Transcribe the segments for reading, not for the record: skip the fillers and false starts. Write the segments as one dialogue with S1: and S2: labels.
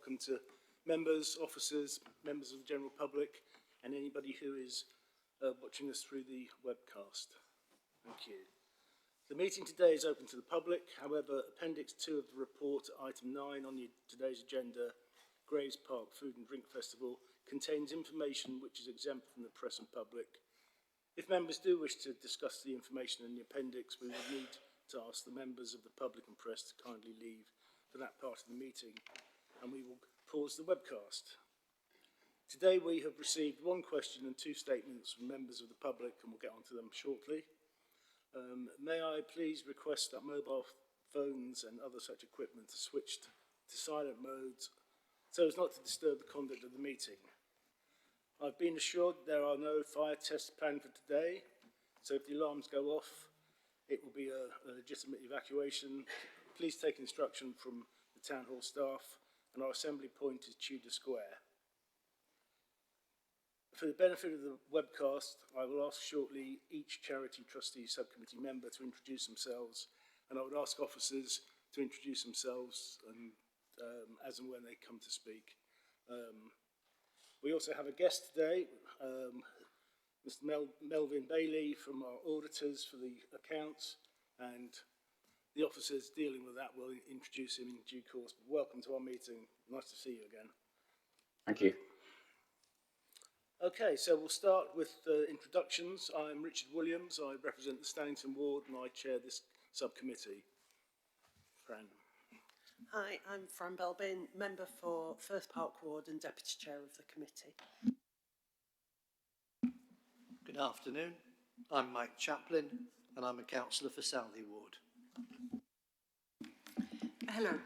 S1: welcome to members, officers, members of the general public, and anybody who is watching us through the webcast. Thank you. The meeting today is open to the public. However, Appendix 2 of the report, item 9 on today's agenda, Graves Park Food and Drink Festival, contains information which is exempt from the press and public. If members do wish to discuss the information in the appendix, we will need to ask the members of the public and press to kindly leave for that part of the meeting, and we will pause the webcast. Today we have received one question and two statements from members of the public, and we'll get onto them shortly. May I please request that mobile phones and other such equipment are switched to silent modes so as not to disturb the conduct of the meeting. I've been assured there are no fire tests planned for today, so if the alarms go off, it will be a legitimate evacuation. Please take instruction from the Town Hall staff, and our assembly point is Tudor Square. For the benefit of the webcast, I will ask shortly each Charity Trustee SubCommittee member to introduce themselves, and I would ask officers to introduce themselves as and when they come to speak. We also have a guest today, Mr. Melvin Bailey from our auditors for the accounts, and the officers dealing with that will introduce him in due course. But welcome to our meeting. Nice to see you again.
S2: Thank you.
S1: Okay, so we'll start with introductions. I'm Richard Williams. I represent the Stannington Ward and I chair this subcommittee. Fran.
S3: Hi, I'm Fran Belbin, member for Firth Park Ward and deputy chair of the committee.
S4: Good afternoon. I'm Mike Chaplin and I'm a councillor for Southey Ward.
S5: Hello,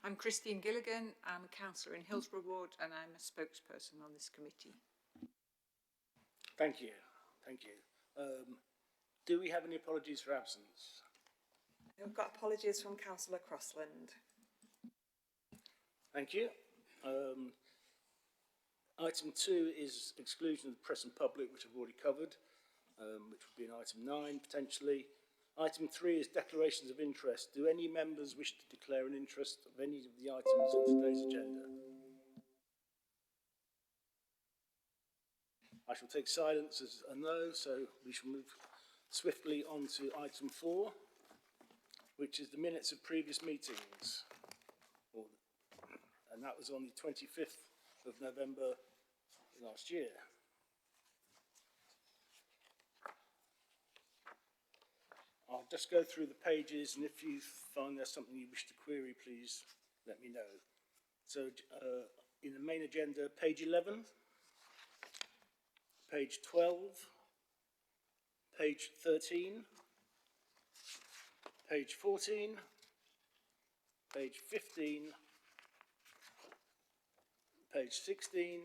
S5: I'm Christine Gilligan. I'm a councillor in Hillsborough Ward and I'm a spokesperson on this committee.
S1: Thank you. Thank you. Do we have any apologies for absence?
S6: We've got apologies from Councillor Crossland.
S1: Thank you. Item 2 is exclusion of the press and public, which I've already covered, which would be in item 9 potentially. Item 3 is declarations of interest. Do any members wish to declare an interest of any of the items on today's agenda? I shall take silence as a no, so we shall move swiftly on to item 4, which is the minutes of previous meetings. And that was on the 25th of November last year. I'll just go through the pages, and if you find there's something you wish to query, please let me know. So in the main agenda, page 11, page 12, page 13, page 14, page 15, page 16,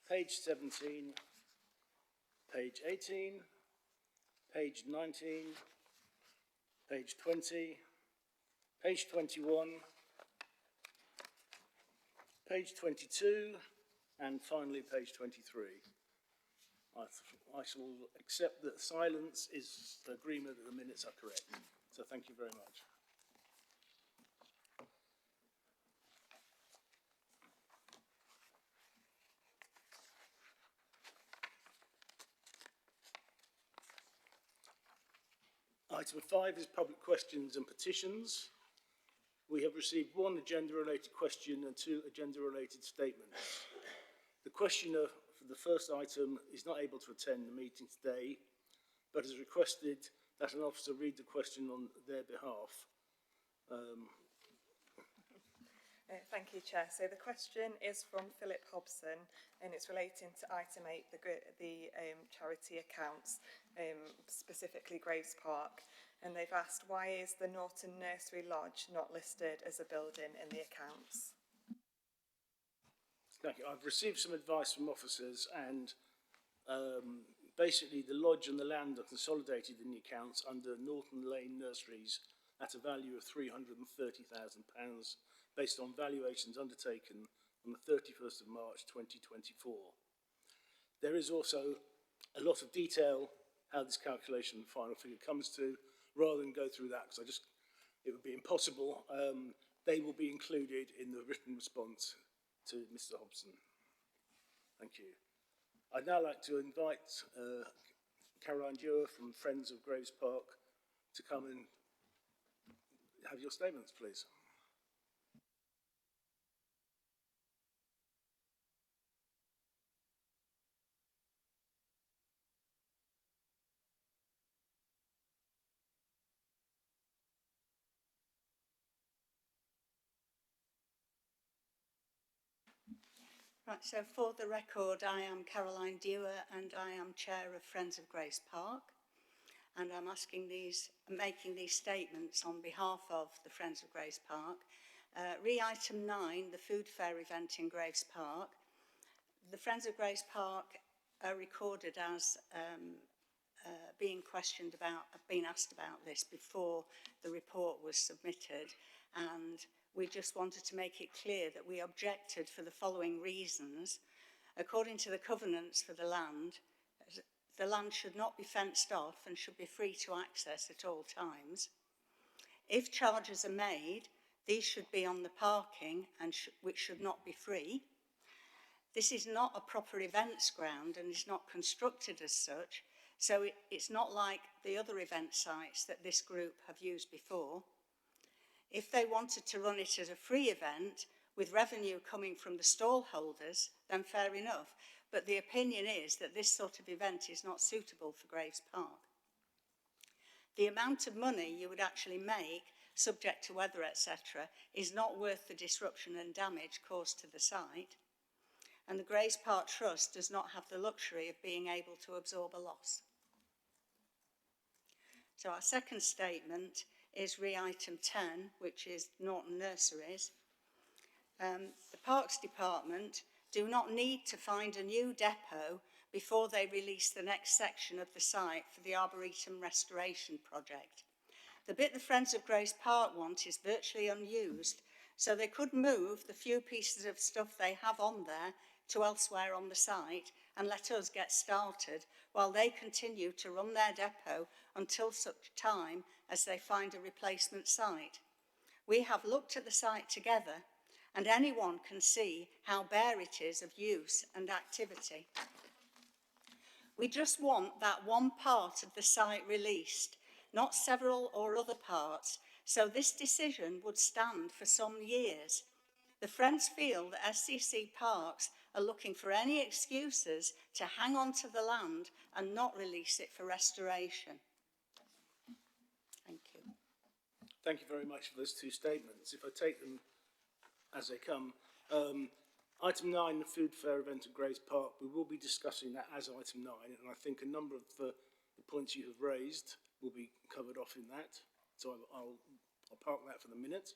S1: page 17, page 18, page 19, page 20, page 21, page 22, and finally page 23. I shall accept that silence is the agreement that the minutes are correct. So thank you very much. Item 5 is public questions and petitions. We have received one agenda-related question and two agenda-related statements. The questioner for the first item is not able to attend the meeting today, but has requested that an officer read the question on their behalf.
S6: Thank you, Chair. So the question is from Philip Hobson and it's relating to item 8, the charity accounts, specifically Graves Park. And they've asked, why is the Norton Nursery Lodge not listed as a building in the accounts?
S1: Thank you. I've received some advice from officers, and basically the lodge and the land are consolidated in the accounts under Norton Lane Nurseries at a value of £330,000 based on valuations undertaken on the 31st of March 2024. There is also a lot of detail how this calculation final figure comes to. Rather than go through that, because it would be impossible. they will be included in the written response to Mr. Hobson. Thank you. I'd now like to invite Caroline Dewar from Friends of Graves Park to come and have your statements, please.
S2: Right, so for the record, I am Caroline Dewar and I am Chair of Friends of Grace Park, and I'm making these statements on behalf of the Friends of Grace Park. Re-item 9, the food fair event in Graves Park. The Friends of Grace Park are recorded as being asked about this before the report was submitted, and we just wanted to make it clear that we objected for the following reasons. According to the covenants for the land should not be fenced off and should be free to access at all times. If charges are made, these should be on the parking and which should not be free. This is not a proper events ground and is not constructed as such, so it's not like the other event sites that this group have used before. If they wanted to run it as a free event with revenue coming from the stall holders, then fair enough. But the opinion is that this sort of event is not suitable for Graves Park. The amount of money you would actually make, subject to weather, etc., is not worth the disruption and damage caused to the site. And the Graves Park Trust does not have the luxury of being able to absorb a loss. So our second statement is re-item 10, which is Norton Nurseries. The Parks Department do not need to find a new depot before they release the next section of the site for the Arboretum Restoration Project. The bit the Friends of Grace Park want is virtually unused, so they could move the few pieces of stuff they have on there to elsewhere on the site and let us get started while they continue to run their depot until such time as they find a replacement site. We have looked at the site together and anyone can see how bare it is of use and activity. We just want that one part of the site released, not several or other parts, so this decision would stand for some years. The Friends feel that SCC Parks are looking for any excuses to hang on to the land and not release it for restoration. Thank you.
S1: Thank you very much for those two statements. If I take them as they come, item 9, the food fair event at Graves Park, we will be discussing that as item 9, and I think a number of the points you have raised will be covered off in that, so I'll park that for the minute.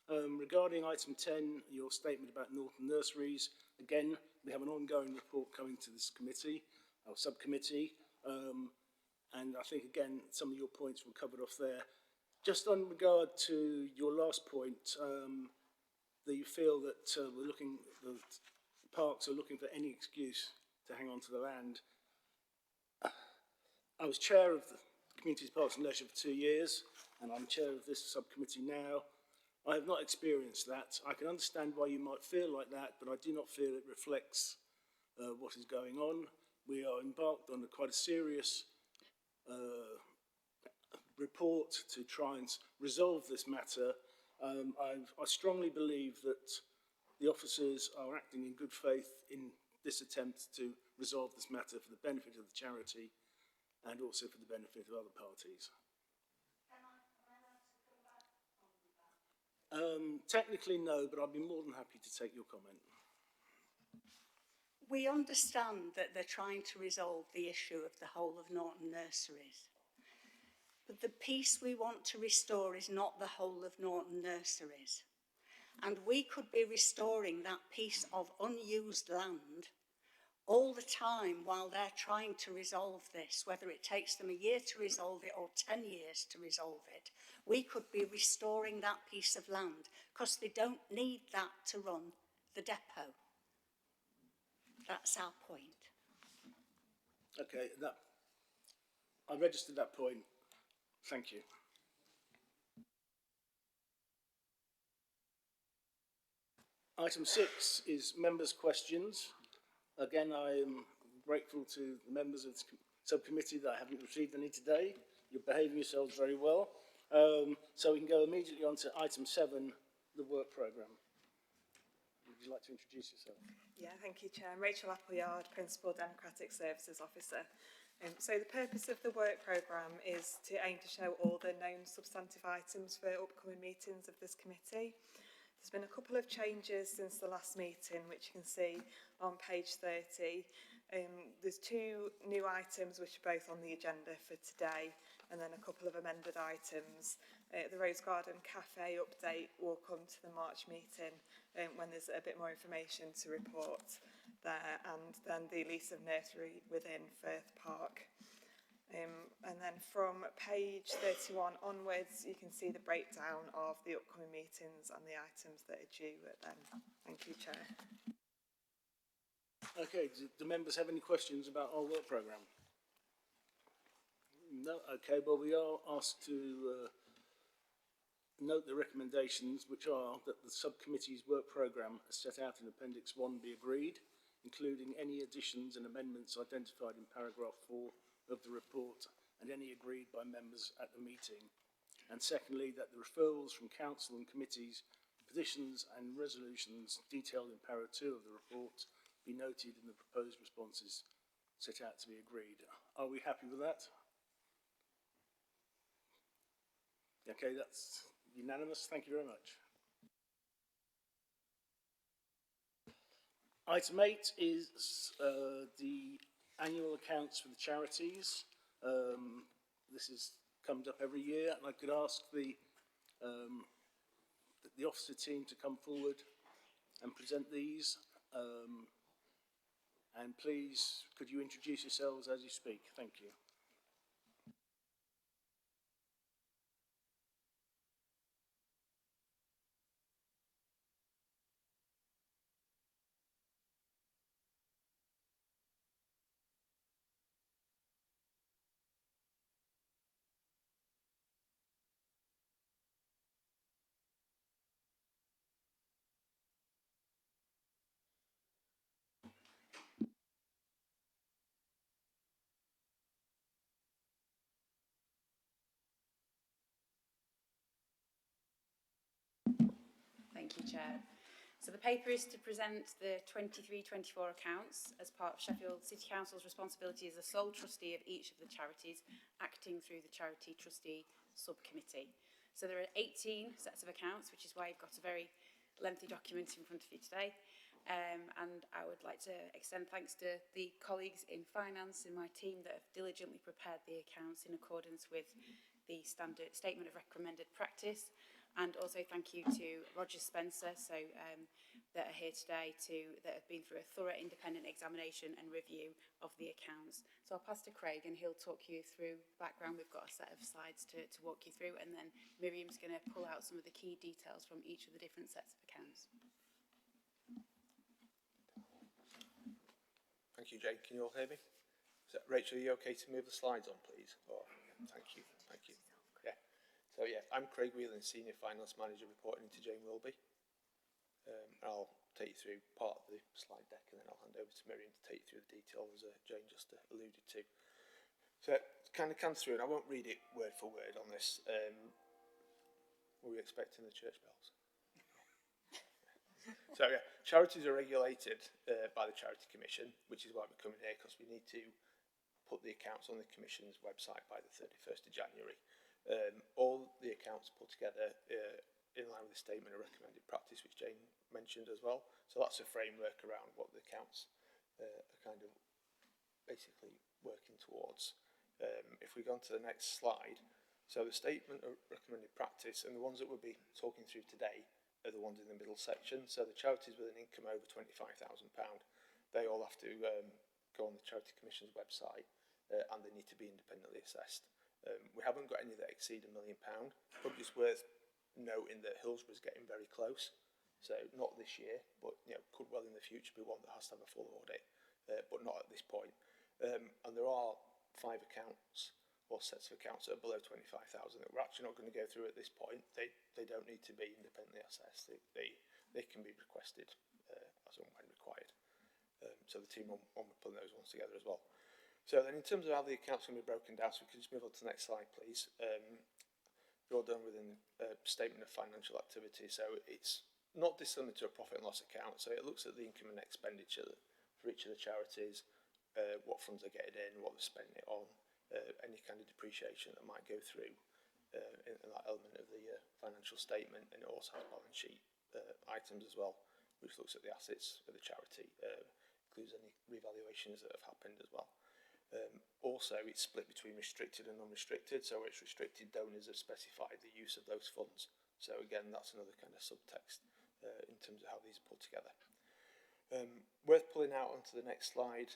S1: Regarding item 10, your statement about Norton Nurseries, again, we have an ongoing report coming to this committee, our subcommittee, and I think, again, some of your points were covered off there. Just on regard to your last point, that you feel that the parks are looking for any excuse to hang on to the land. I was chair of the Communities, Parks and Leisure for 2 years, and I'm chair of this subcommittee now. I have not experienced that. I can understand why you might feel like that, but I do not feel it reflects what is going on. We are embarked on quite a serious report to try and resolve this matter. I strongly believe that the officers are acting in good faith in this attempt to resolve this matter for the benefit of the charity and also for the benefit of other parties. Technically no, but I'd be more than happy to take your comment.
S2: We understand that they're trying to resolve the issue of the whole of Norton Nurseries. But the piece we want to restore is not the whole of Norton Nurseries. And we could be restoring that piece of unused land all the time while they're trying to resolve this, whether it takes them a year to resolve it or 10 years to resolve it. We could be restoring that piece of land because they don't need that to run the depot. That's our point.
S1: Okay, I registered that point. Thank you. Item 6 is members' questions. Again, I am grateful to the members of the subcommittee that I haven't received any today. You're behaving yourselves very well. So we can go immediately on to item 7, the work programme. Would you like to introduce yourself?
S6: Yeah, thank you, Chair. I'm Rachel Appleyard, Principal Democratic Services Officer. So the purpose of the work programme is to aim to show all the known substantive items for upcoming meetings of this committee. There's been a couple of changes since the last meeting, which you can see on page 30. There's 2 new items which are both on the agenda for today, and then a couple of amended items. The Rose Garden Cafe update will come to the March meeting when there's a bit more information to report there, and then the lease of nursery within Firth Park. And then from page 31 onwards, you can see the breakdown of the upcoming meetings and the items that are due then. Thank you, Chair.
S1: Okay, do members have any questions about our work programme? No? Okay, well, we are asked to note the recommendations, which are that the subcommittee's work programme as set out in Appendix 1 be agreed, including any additions and amendments identified in paragraph 4 of the report and any agreed by members at the meeting. And secondly, that the referrals from council and committees, petitions and resolutions detailed in para 2 of the report be noted in the proposed responses set out to be agreed. Are we happy with that? Okay, that's unanimous. Thank you very much. Item 8 is the annual accounts for the charities. This comes up every year, and I could ask the officer team to come forward and present these. And please, could you introduce yourselves as you speak? Thank you.
S7: Thank you, Chair. So the paper is to present the 23-24 accounts as part of Sheffield City Council's responsibility as the sole trustee of each of the charities, acting through the Charity Trustee SubCommittee. So there are 18 sets of accounts, which is why you've got a very lengthy document in front of you today. And I would like to extend thanks to the colleagues in finance and my team that have diligently prepared the accounts in accordance with the standard statement of recommended practice. And also thank you to Roger Spencer, that are here today, that have been through a thorough independent examination and review of the accounts. So I'll pass to Craig and he'll talk you through the background. We've got a set of slides to walk you through, and then Miriam's going to pull out some of the key details from each of the different sets of accounts.
S8: Thank you, Jane. Can you all hear me? Rachel, are you okay to move the slides on, please? Oh, thank you. Thank you. Yeah. So, yeah, I'm Craig Whelan, Senior Finance Manager, reporting into Jane Wilby. I'll take you through part of the slide deck, and then I'll hand over to Miriam to take you through the details, as Jane just alluded to. So, kind of come through, and I won't read it word for word on this. Were we expecting the church bells? So, yeah, charities are regulated by the Charity Commission, which is why we're coming here, because we need to put the accounts on the Commission's website by the 31st of January. All the accounts put together in line with the statement of recommended practice, which Jane mentioned as well. So that's a framework around what the accounts are kind of basically working towards. If we go on to the next slide, so the statement of recommended practice, and the ones that we'll be talking through today are the ones in the middle section. So the charities with an income over £25,000, they all have to go on the Charity Commission's website, and they need to be independently assessed. We haven't got any that exceed £1 million. Probably just worth noting that Hillsborough's getting very close. So not this year, but could well in the future be one that has to have a full audit, but not at this point. And there are 5 accounts or sets of accounts that are below 25,000 that we're actually not going to go through at this point. They don't need to be independently assessed. They can be requested requested as and when required. So the team on with putting those ones together as well. So then in terms of how the accounts can be broken down, so we can just move on to the next slide, please. They're all done within a statement of financial activity. So it's not dissimilar to a profit and loss account. So it looks at the income and expenditure for each of the charities, what funds are getting in, what they're spending it on, any kind of depreciation that might go through in that element of the financial statement, and it also has balance sheet items as well, which looks at the assets of the charity, includes any revaluations that have happened as well. Also, it's split between restricted and non-restricted, so it's restricted donors have specified the use of those funds. So again, that's another kind of subtext in terms of how these are put together. Worth pulling out onto the next slide,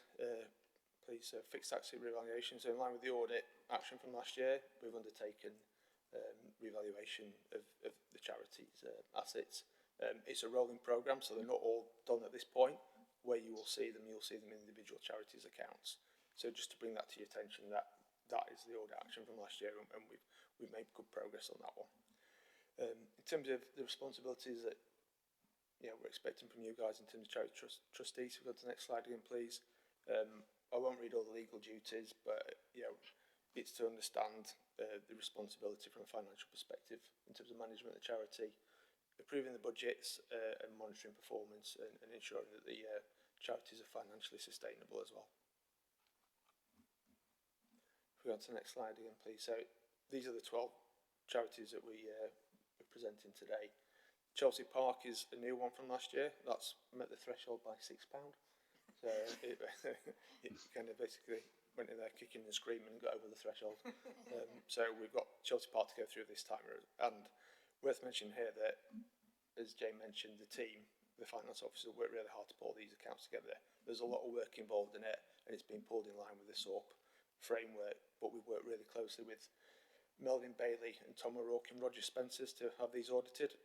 S8: please, fixed asset revaluation. So in line with the audit action from last year, we've undertaken revaluation of the charity's assets. It's a rolling programme, so they're not all done at this point. Where you will see them, you'll see them in individual charities' accounts. So just to bring that to your attention, that is the audit action from last year, and we've made good progress on that one. In terms of the responsibilities that we're expecting from you guys in terms of charity trustees, we'll go to the next slide again, please. I won't read all the legal duties, but it's to understand the responsibility from a financial perspective in terms of management of the charity, approving the budgets and monitoring performance, and ensuring that the charities are financially sustainable as well. If we go on to the next slide again, please. So these are the 12 charities that we're presenting today. Chelsea Park is a new one from last year. That's met the threshold by £6. So it kind of basically went in there kicking and screaming and got over the threshold. So we've got Chelsea Park to go through this time. And worth mentioning here that, as Jane mentioned, the team, the finance officer, worked really hard to pull these accounts together. There's a lot of work involved in it, and it's been pulled in line with the SORP framework, but we've worked really closely with Melvin Bailey and Tom O'Rourke and Roger Spencers to have these audited.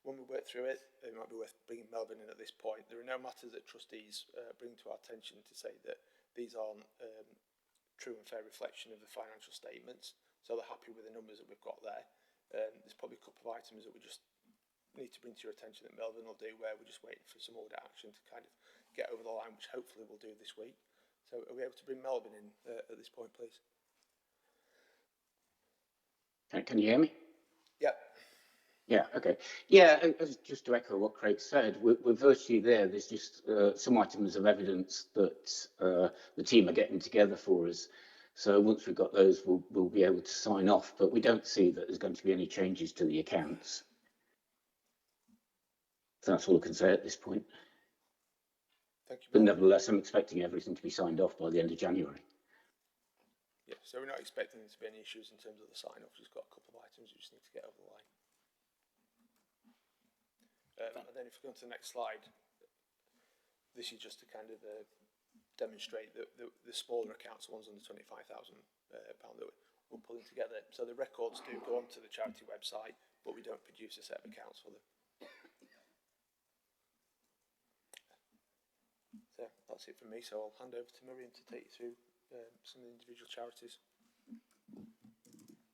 S8: When we work through it, it might be worth bringing Melvin in at this point. There are no matters that trustees bring to our attention to say that these aren't true and fair reflection of the financial statements, so they're happy with the numbers that we've got there. There's probably a couple of items that we just need to bring to your attention that Melvin will do, where we're just waiting for some audit action to kind of get over the line, which hopefully we'll do this week. So are we able to bring Melvin in at this point, please?
S9: Can you hear me?
S8: Yep.
S9: Yeah, okay. Yeah, just to echo what Craig said, we're virtually there. There's just some items of evidence that the team are getting together for us. So once we've got those, we'll be able to sign off. But we don't see that there's going to be any changes to the accounts. So that's all I can say at this point.
S8: Thank you.
S9: But nevertheless, I'm expecting everything to be signed off by the end of January.
S8: Yeah, so we're not expecting there to be any issues in terms of the sign-off. We've just got a couple of items we just need to get over the line. And then if we go on to the next slide, this is just to kind of demonstrate that the smaller accounts, the ones under £25,000 that we're pulling together. So the records do go onto the charity website, but we don't produce a set of accounts for them. So that's it from me. So I'll hand over to Miriam to take you through some of the individual charities.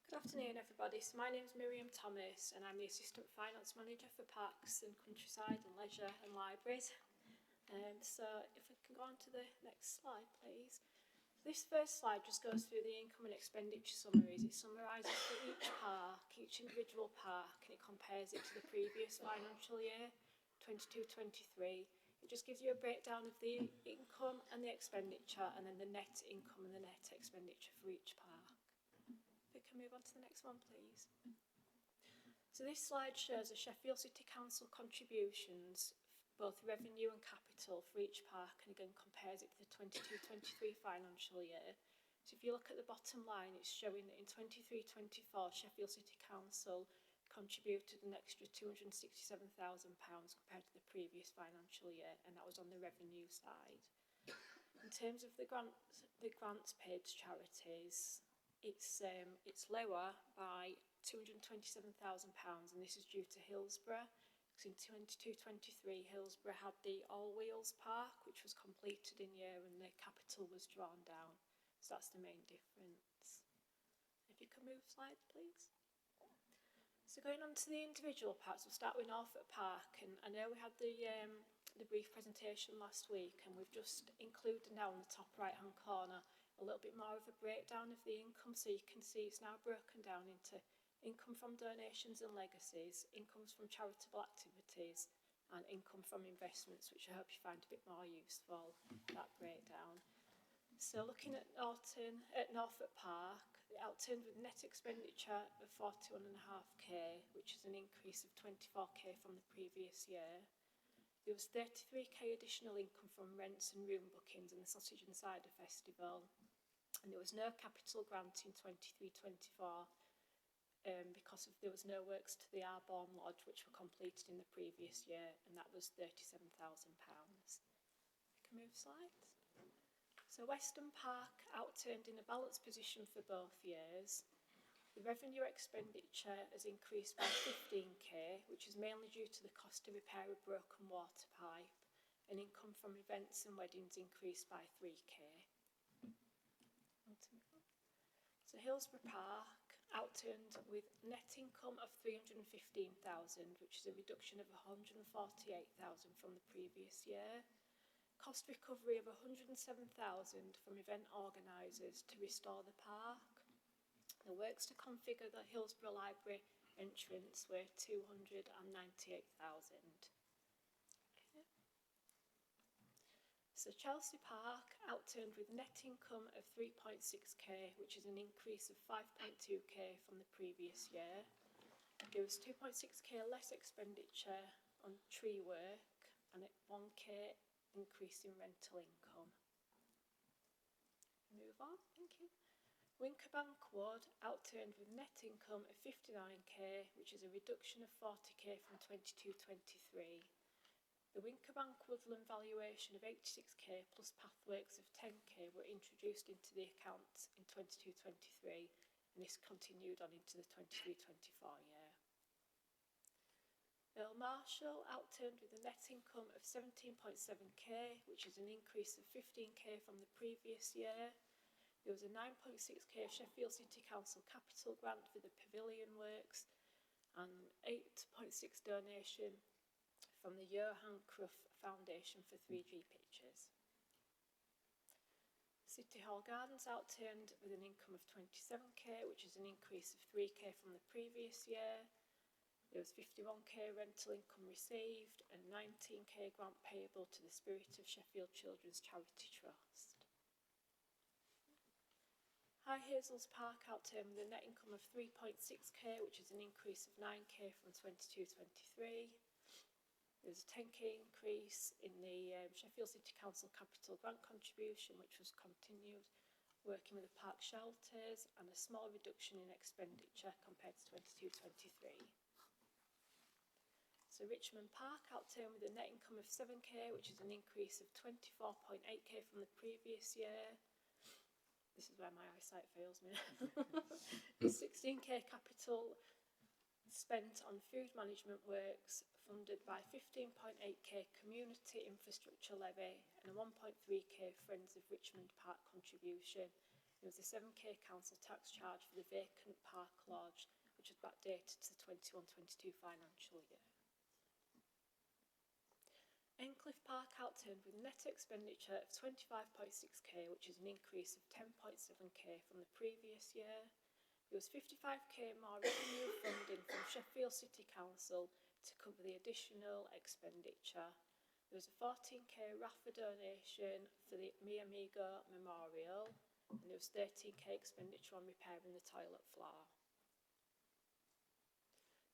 S10: Good afternoon, everybody. So my name is Miriam Thomas, and I'm the Assistant Finance Manager for Parks and Countryside and Leisure and Libraries. So if we can go on to the next slide, please. This first slide just goes through the income and expenditure summaries. It summarises for each park, each individual park, and it compares it to the previous financial year, 22-23. It just gives you a breakdown of the income and the expenditure, and then the net income and the net expenditure for each park. We can move on to the next one, please. So this slide shows the Sheffield City Council contributions, both revenue and capital, for each park, and again compares it to the 22-23 financial year. So if you look at the bottom line, it's showing that in 23-24 Sheffield City Council contributed an extra £267,000 compared to the previous financial year, and that was on the revenue side. In terms of the grants paid to charities, it's lower by £227,000, and this is due to Hillsborough. Because in 22-23, Hillsborough had the All Wheels Park, which was completed in year, and the capital was drawn down. So that's the main difference. If you could move slide, please. So going on to the individual parks, we'll start with Norfolk Park, and I know we had the brief presentation last week, and we've just included now in the top right hand corner a little bit more of a breakdown of the income, so you can see it's now broken down into income from donations and legacies, incomes from charitable activities, and income from investments, which I hope you find a bit more useful, that breakdown. So looking at Norfolk Park, it outturned with net expenditure of 41.5k, which is an increase of 24k from the previous year. There was 33k additional income from rents and room bookings in the Sausage and Cider Festival, and there was no capital grant in 23-24 because there was no works to the Arborne Lodge, which were completed in the previous year, and that was £37,000. We can move slides. So Weston Park outturned in a balanced position for both years. The revenue expenditure has increased by 15k, which is mainly due to the cost to repair a broken water pipe, and income from events and weddings increased by 3k. So Hillsborough Park outturned with net income of 315,000, which is a reduction of 148,000 from the previous year. Cost recovery of 107,000 from event organisers to restore the park. The works to configure the Hillsborough Library entrance were 298,000. So Chelsea Park outturned with net income of 3.6k, which is an increase of 5.2k from the previous year. There was 2.6k less expenditure on tree work and a 1k increase in rental income. Move on, thank you. Winkerbank Wood outturned with net income of 59k, which is a reduction of 40k from 22-23. The Winkerbank Woodland valuation of 86k plus pathworks of 10k were introduced into the accounts in 22-23, and this continued on into the 23-24 year. Earl Marshall outturned with a net income of 17.7k, which is an increase of 15k from the previous year. There was a 9.6k Sheffield City Council capital grant for the pavilion works and 8.6 donation from the Johan Cruyff Foundation for 3G pictures. City Hall Gardens outturned with an income of 27k, which is an increase of 3k from the previous year. There was 51k rental income received and 19k grant payable to the Spirit of Sheffield Children's Charity Trust. High Hazels Park outturned with a net income of 3.6k, which is an increase of 9k from 22-23. There was a 10k increase in the Sheffield City Council capital grant contribution, which was continued working with the park shelters, and a small reduction in expenditure compared to 22-23. So Richmond Park outturned with a net income of 7k, which is an increase of 24.8k from the previous year. This is where my eyesight fails me. 16k capital spent on food management works, funded by 15.8k community infrastructure levy and a 1.3k Friends of Richmond Park contribution. There was a 7k council tax charge for the vacant Park Lodge, which was backdated to the 21-22 financial year. Endcliffe Park outturned with net expenditure of 25.6k, which is an increase of 10.7k from the previous year. There was 55k more revenue funding from Sheffield City Council to cover the additional expenditure. There was a 14k RAFA donation for the Mi Amigo Memorial, and there was 13k expenditure on repairing the toilet floor.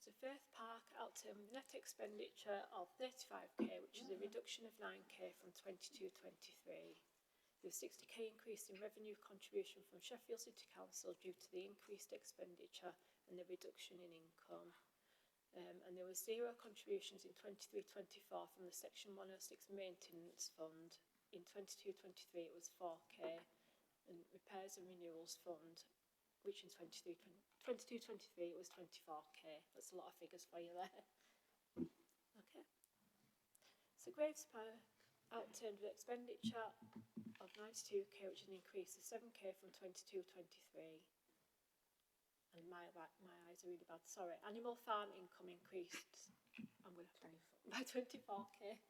S10: So Firth Park outturned with net expenditure of 35k, which is a reduction of 9k from 22-23. There was 60k increase in revenue contribution from Sheffield City Council due to the increased expenditure and the reduction in income. And there was zero contributions in 23-24 from the Section 106 Maintenance Fund. In 22-23 it was 4k, and Repairs and Renewals Fund, which in 22-23 it was 24k. That's a lot of figures for you there. Okay. So Graves Park outturned with expenditure of 92k, which is an increase of 7k from 22-23. and my eyes are really bad, sorry. Animal farm income increased, I'm going to pay by 24k.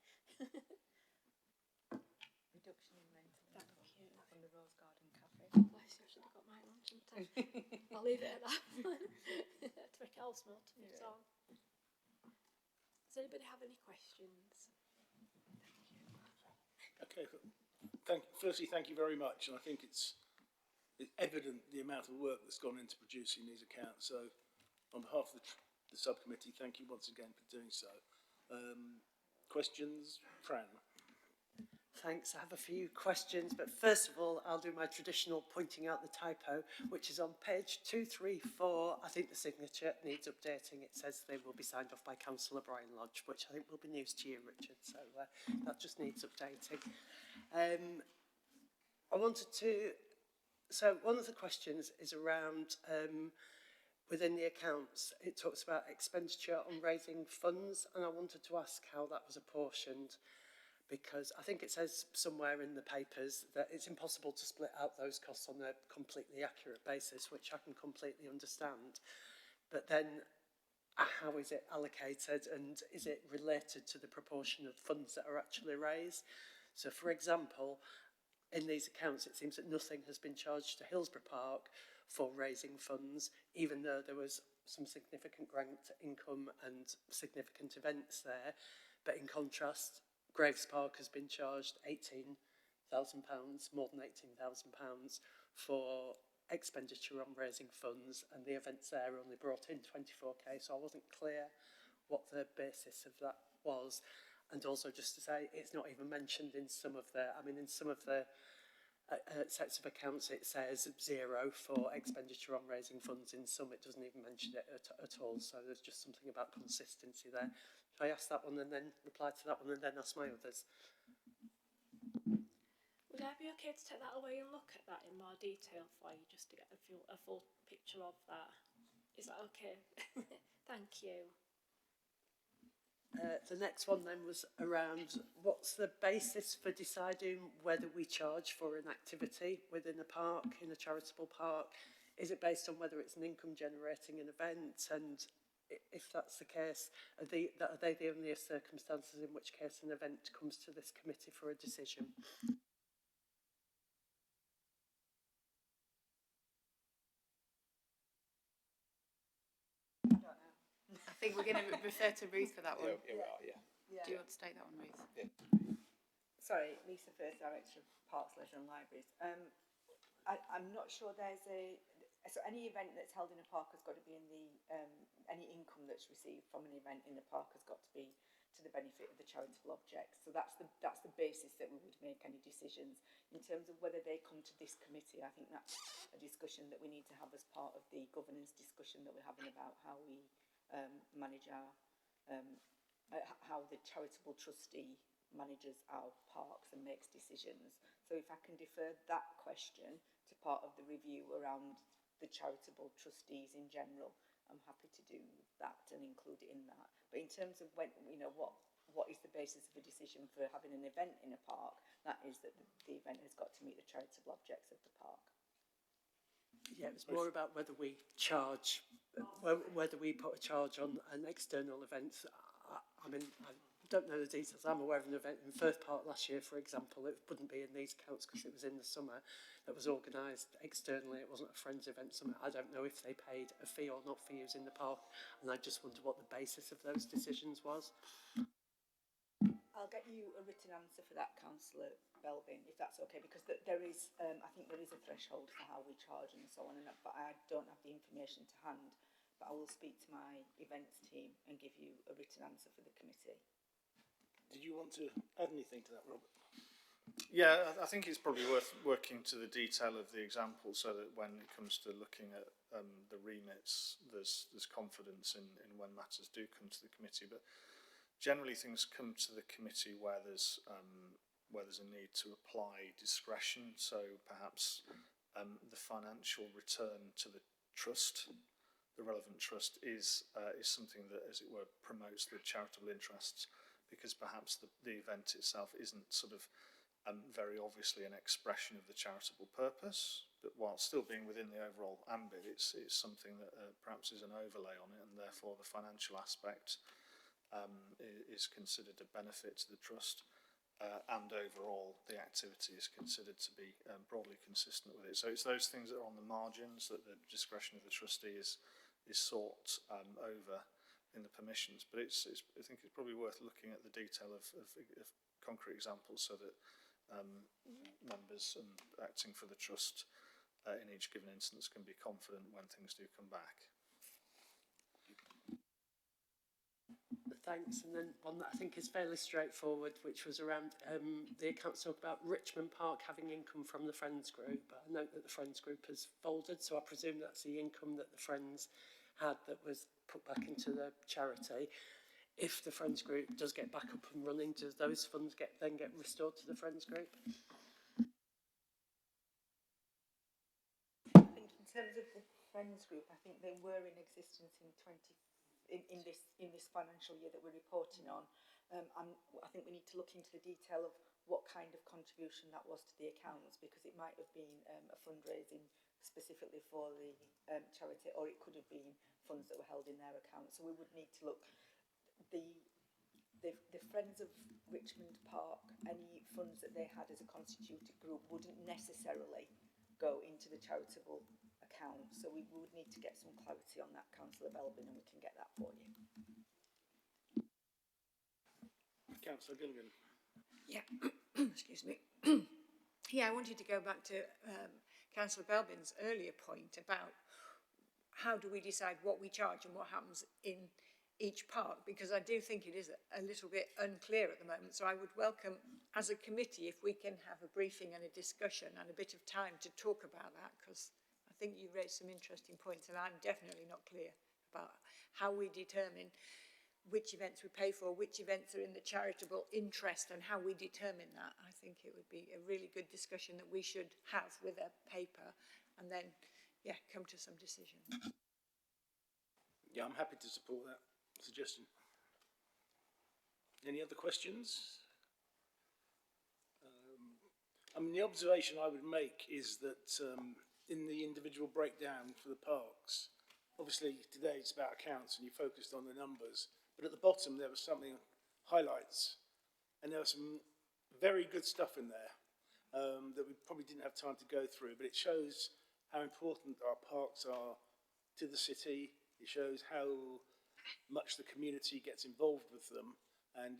S11: Reduction in rental
S10: Thank you.
S11: from the Rose Garden Cafe.
S10: Bless you, I should have got mine on, shouldn't I? I'll leave it at that. To make it all small to move on. Does anybody have any questions?
S1: Okay, firstly, thank you very much, and I think it's evident the amount of work that's gone into producing these accounts. So, on behalf of the subcommittee, thank you once again for doing so. Questions, Fran?
S3: Thanks. I have a few questions, but first of all, I'll do my traditional pointing out the typo, which is on page 234. I think the signature needs updating. It says they will be signed off by Councillor Brian Lodge, which I think will be news to you, Richard. So that just needs updating. So one of the questions is around within the accounts. It talks about expenditure on raising funds, and I wanted to ask how that was apportioned, because I think it says somewhere in the papers that it's impossible to split out those costs on a completely accurate basis, which I can completely understand. But then how is it allocated, and is it related to the proportion of funds that are actually raised? So, for example, in these accounts, it seems that nothing has been charged to Hillsborough Park for raising funds, even though there was some significant grant income and significant events there. But in contrast, Graves Park has been charged £18,000, more than £18,000 for expenditure on raising funds, and the events there only brought in 24k, so I wasn't clear what the basis of that was. And also, just to say, it's not even mentioned in some of the, in some of the sets of accounts it says zero for expenditure on raising funds. In some it doesn't even mention it at all, so there's just something about consistency there. Should I ask that one and then reply to that one and then ask my others?
S10: Would I be okay to take that away and look at that in more detail for you, just to get a full picture of that? Is that okay? Thank you.
S3: The next one then was around what's the basis for deciding whether we charge for an activity within a park, in a charitable park? Is it based on whether it's an income generating an event? And if that's the case, are they the only circumstances in which case an event comes to this committee for a decision?
S7: I think we're going to refer to Ruth for that one.
S8: Yeah, we are, yeah.
S7: Do you want to take that one, Ruth?
S8: Yeah.
S11: Sorry, Lisa Firth, Director of Parks, Leisure and Libraries. I'm not sure there's so any event that's held in a park has got to be in the, any income that's received from an event in the park has got to be to the benefit of the charitable object. So that's the basis that we would make any decisions. In terms of whether they come to this committee, I think that's a discussion that we need to have as part of the governance discussion that we're having about how we manage our, how the charitable trustee manages our parks and makes decisions. So if I can defer that question to part of the review around the charitable trustees in general, I'm happy to do that and include it in that. But in terms of when, what is the basis of a decision for having an event in a park, that is that the event has got to meet the charitable objects of the park.
S3: Yeah, it was more about whether we charge, whether we put a charge on an external event. I don't know the details. I'm aware of an event in Firth Park last year, for example. It wouldn't be in these accounts because it was in the summer. That was organised externally. It wasn't a Friends event. I don't know if they paid a fee or not for using the park, and I just wonder what the basis of those decisions was.
S11: I'll get you a written answer for that, Councillor Belbin, if that's okay, because there is, I think there is a threshold for how we charge and so on, but I don't have the information to hand. But I will speak to my events team and give you a written answer for the committee.
S1: Did you want to add anything to that, Robert?
S12: Yeah, I think it's probably worth working to the detail of the example so that when it comes to looking at the remits, there's confidence in when matters do come to the committee. But generally things come to the committee where there's a need to apply discretion. So perhaps the financial return to the trust, the relevant trust, is something that, as it were, promotes the charitable interests, because perhaps the event itself isn't sort of very obviously an expression of the charitable purpose, but while still being within the overall ambit, it's something that perhaps is an overlay on it, and therefore the financial aspect is considered a benefit to the trust, and overall the activity is considered to be broadly consistent with it. So it's those things that are on the margins that the discretion of the trustee is sought over in the permissions. But I think it's probably worth looking at the detail of concrete examples so that members and acting for the trust in each given instance can be confident when things do come back.
S3: Thanks. And then one that I think is fairly straightforward, which was around the accounts talk about Richmond Park having income from the Friends Group. I note that the Friends Group has folded, so I presume that's the income that the Friends had that was put back into the charity. If the Friends Group does get back up and running, does those funds then get restored to the Friends Group?
S11: I think in terms of the Friends Group, I think they were in existence in this financial year that we're reporting on. I think we need to look into the detail of what kind of contribution that was to the accounts, because it might have been a fundraising specifically for the charity, or it could have been funds that were held in their accounts. So we would need to look. The Friends of Richmond Park, any funds that they had as a constituted group wouldn't necessarily go into the charitable account. So we would need to get some clarity on that, Councillor Belbin, and we can get that for you.
S1: Councillor Gilligan.
S5: Yeah, excuse me. Yeah, I wanted to go back to Councillor Belbin's earlier point about how do we decide what we charge and what happens in each park, because I do think it is a little bit unclear at the moment. So I would welcome, as a committee, if we can have a briefing and a discussion and a bit of time to talk about that, because I think you raised some interesting points and I'm definitely not clear about how we determine which events we pay for, which events are in the charitable interest, and how we determine that. I think it would be a really good discussion that we should have with a paper and then, yeah, come to some decision.
S1: Yeah, I'm happy to support that suggestion. Any other questions? I mean, the observation I would make is that in the individual breakdown for the parks, obviously today it's about accounts and you focused on the numbers, but at the bottom there was something, highlights, and there was some very good stuff in there that we probably didn't have time to go through, but it shows how important our parks are to the city. It shows how much the community gets involved with them, and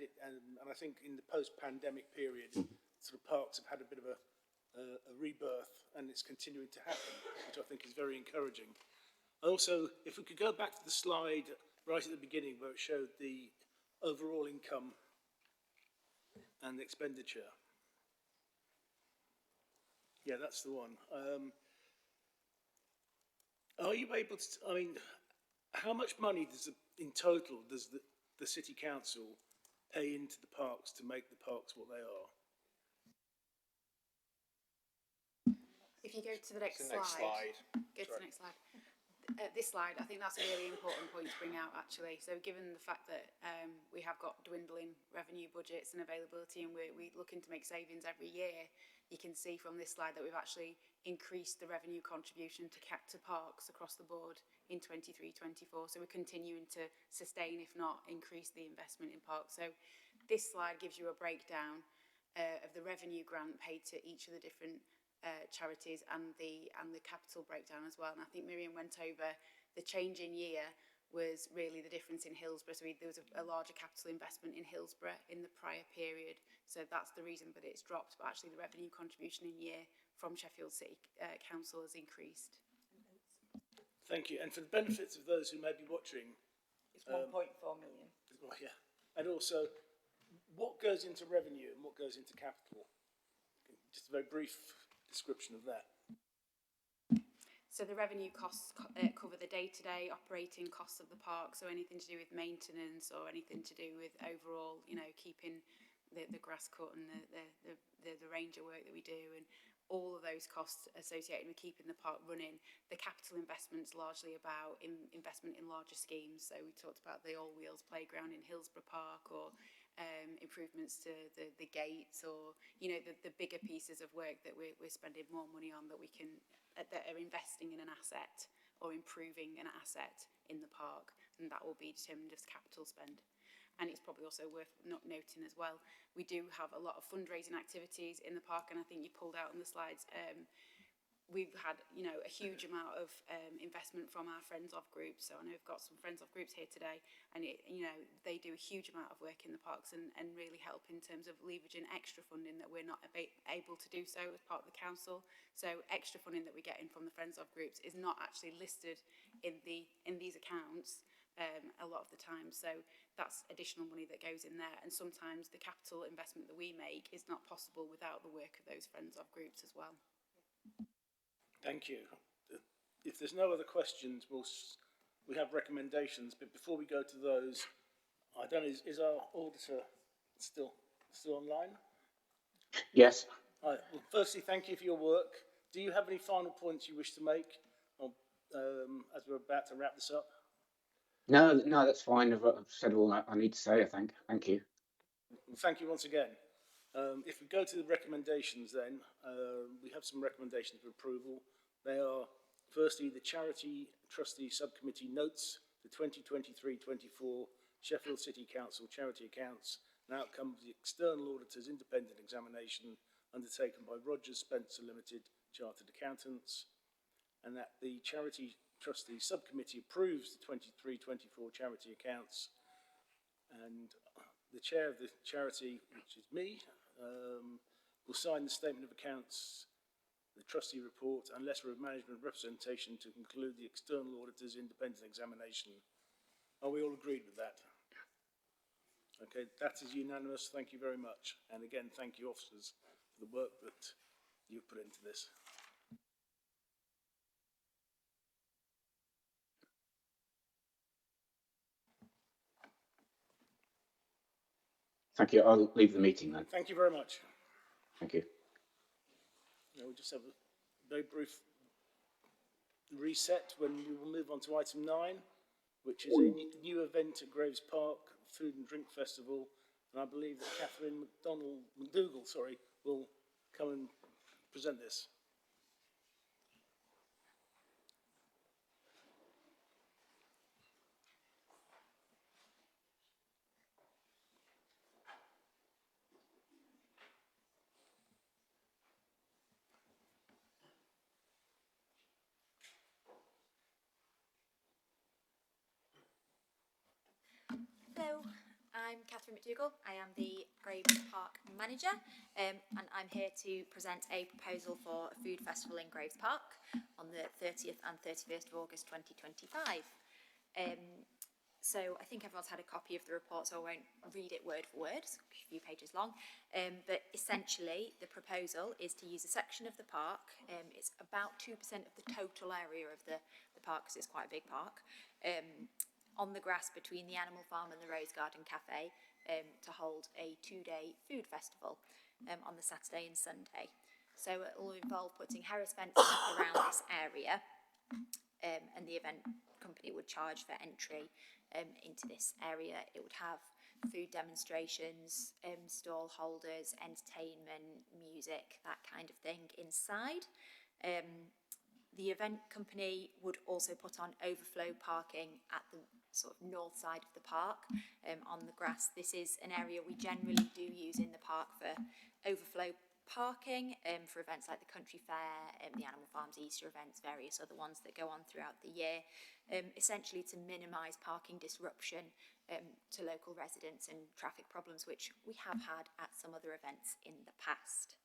S1: I think in the post-pandemic period, sort of parks have had a bit of a rebirth, and it's continuing to happen, which I think is very encouraging. Also, if we could go back to the slide right at the beginning where it showed the overall income and expenditure. Yeah, that's the one. Are you able to, I mean, how much money in total does the City Council pay into the parks to make the parks what they are?
S7: If you go to the next slide. Go to the next slide. This slide, I think that's a really important point to bring out, actually. So given the fact that we have got dwindling revenue budgets and availability, and we're looking to make savings every year, you can see from this slide that we've actually increased the revenue contribution to parks across the board in 23-24. So we're continuing to sustain, if not increase, the investment in parks. So this slide gives you a breakdown of the revenue grant paid to each of the different charities and the capital breakdown as well. And I think Miriam went over the change in year was really the difference in Hillsborough. So there was a larger capital investment in Hillsborough in the prior period. So that's the reason, but it's dropped. But actually the revenue contribution in year from Sheffield City Council has increased.
S1: Thank you. And for the benefits of those who may be watching,
S11: it's 1.4 million.
S1: Well, yeah. And also, what goes into revenue and what goes into capital? Just a very brief description of that.
S7: So the revenue costs cover the day-to-day operating costs of the park, so anything to do with maintenance or anything to do with overall, you know, keeping the grass cut and the ranger work that we do, and all of those costs associated with keeping the park running. The capital investment's largely about investment in larger schemes. So we talked about the all-wheels playground in Hillsborough Park, or improvements to the gates, or, you know, the bigger pieces of work that we're spending more money on, that we can, that are investing in an asset or improving an asset in the park, and that will be determined as capital spend. And it's probably also worth noting as well, we do have a lot of fundraising activities in the park, and I think you pulled out on the slides, we've had, you know, a huge amount of investment from our Friends of groups. So I know we've got some Friends of groups here today, and you know, they do a huge amount of work in the parks and really help in terms of leveraging extra funding that we're not able to do so as part of the council. So extra funding that we're getting from the Friends of groups is not actually listed in these accounts a lot of the time. So that's additional money that goes in there, and sometimes the capital investment that we make is not possible without the work of those Friends of groups as well.
S1: Thank you. If there's no other questions, we have recommendations, but before we go to those, I don't know, is our auditor still online?
S9: Yes.
S1: Well, firstly, thank you for your work. Do you have any final points you wish to make as we're about to wrap this up?
S9: No, that's fine. I've said all I need to say, I think. Thank you.
S1: Well, thank you once again. If we go to the recommendations then, we have some recommendations for approval. They are, firstly, the Charity Trustee SubCommittee notes the 2023-24 Sheffield City Council charity accounts and outcome of the external auditor's independent examination undertaken by Rogers Spencer Limited Chartered Accountants, and that the Charity Trustee SubCommittee approves the 23-24 charity accounts, and the chair of the charity, which is me, will sign the statement of accounts, the trustee report, and letter of management representation to conclude the external auditor's independent examination. Are we all agreed with that? Okay, that is unanimous. Thank you very much. And again, thank you, officers, for the work that you've put into this.
S9: Thank you. I'll leave the meeting then.
S1: Thank you very much.
S9: Thank you.
S1: Now we'll just have a very brief reset when we will move on to item 9, which is a new event at Graves Park, Food and Drink Festival, and I believe that Catherine McDougall, will come and present this.
S13: Hello, I'm Catherine McDougall. I am the Graves Park manager, and I'm here to present a proposal for a food festival in Graves Park on the 30th and 31st of August 2025. So I think everyone's had a copy of the report, so I won't read it word for word. It's a few pages long. But essentially, the proposal is to use a section of the park. It's about 2% of the total area of the park, because it's quite a big park. On the grass between the Animal Farm and the Rose Garden Cafe to hold a 2-day food festival on the Saturday and Sunday. So it will involve putting Harris fencing up around this area, and the event company would charge for entry into this area. It would have food demonstrations, stall holders, entertainment, music, that kind of thing inside. The event company would also put on overflow parking at the sort of north side of the park on the grass. This is an area we generally do use in the park for overflow parking for events like the Country Fair, the Animal Farm's Easter events, various other ones that go on throughout the year, essentially to minimise parking disruption to local residents and traffic problems, which we have had at some other events in the past.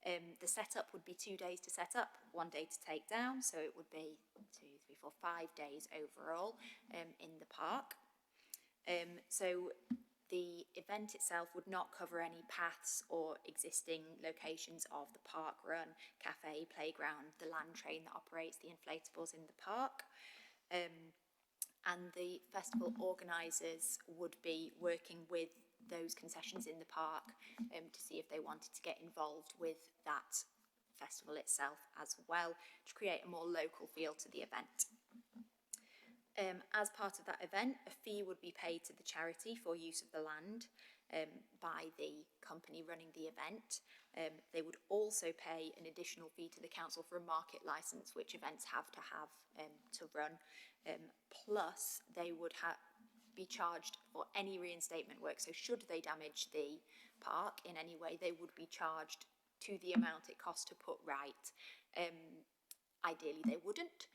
S13: The setup would be 2 days to set up, 1 day to take down, so it would be 2, 3, 4, 5 days overall in the park. So the event itself would not cover any paths or existing locations of the park run, cafe, playground, the land train that operates the inflatables in the park. And the festival organisers would be working with those concessions in the park to see if they wanted to get involved with that festival itself as well, to create a more local feel to the event. As part of that event, a fee would be paid to the charity for use of the land. by the company running the event. They would also pay an additional fee to the council for a market licence, which events have to run. Plus, they would be charged for any reinstatement work. So should they damage the park in any way, they would be charged to the amount it costs to put right. Ideally, they wouldn't.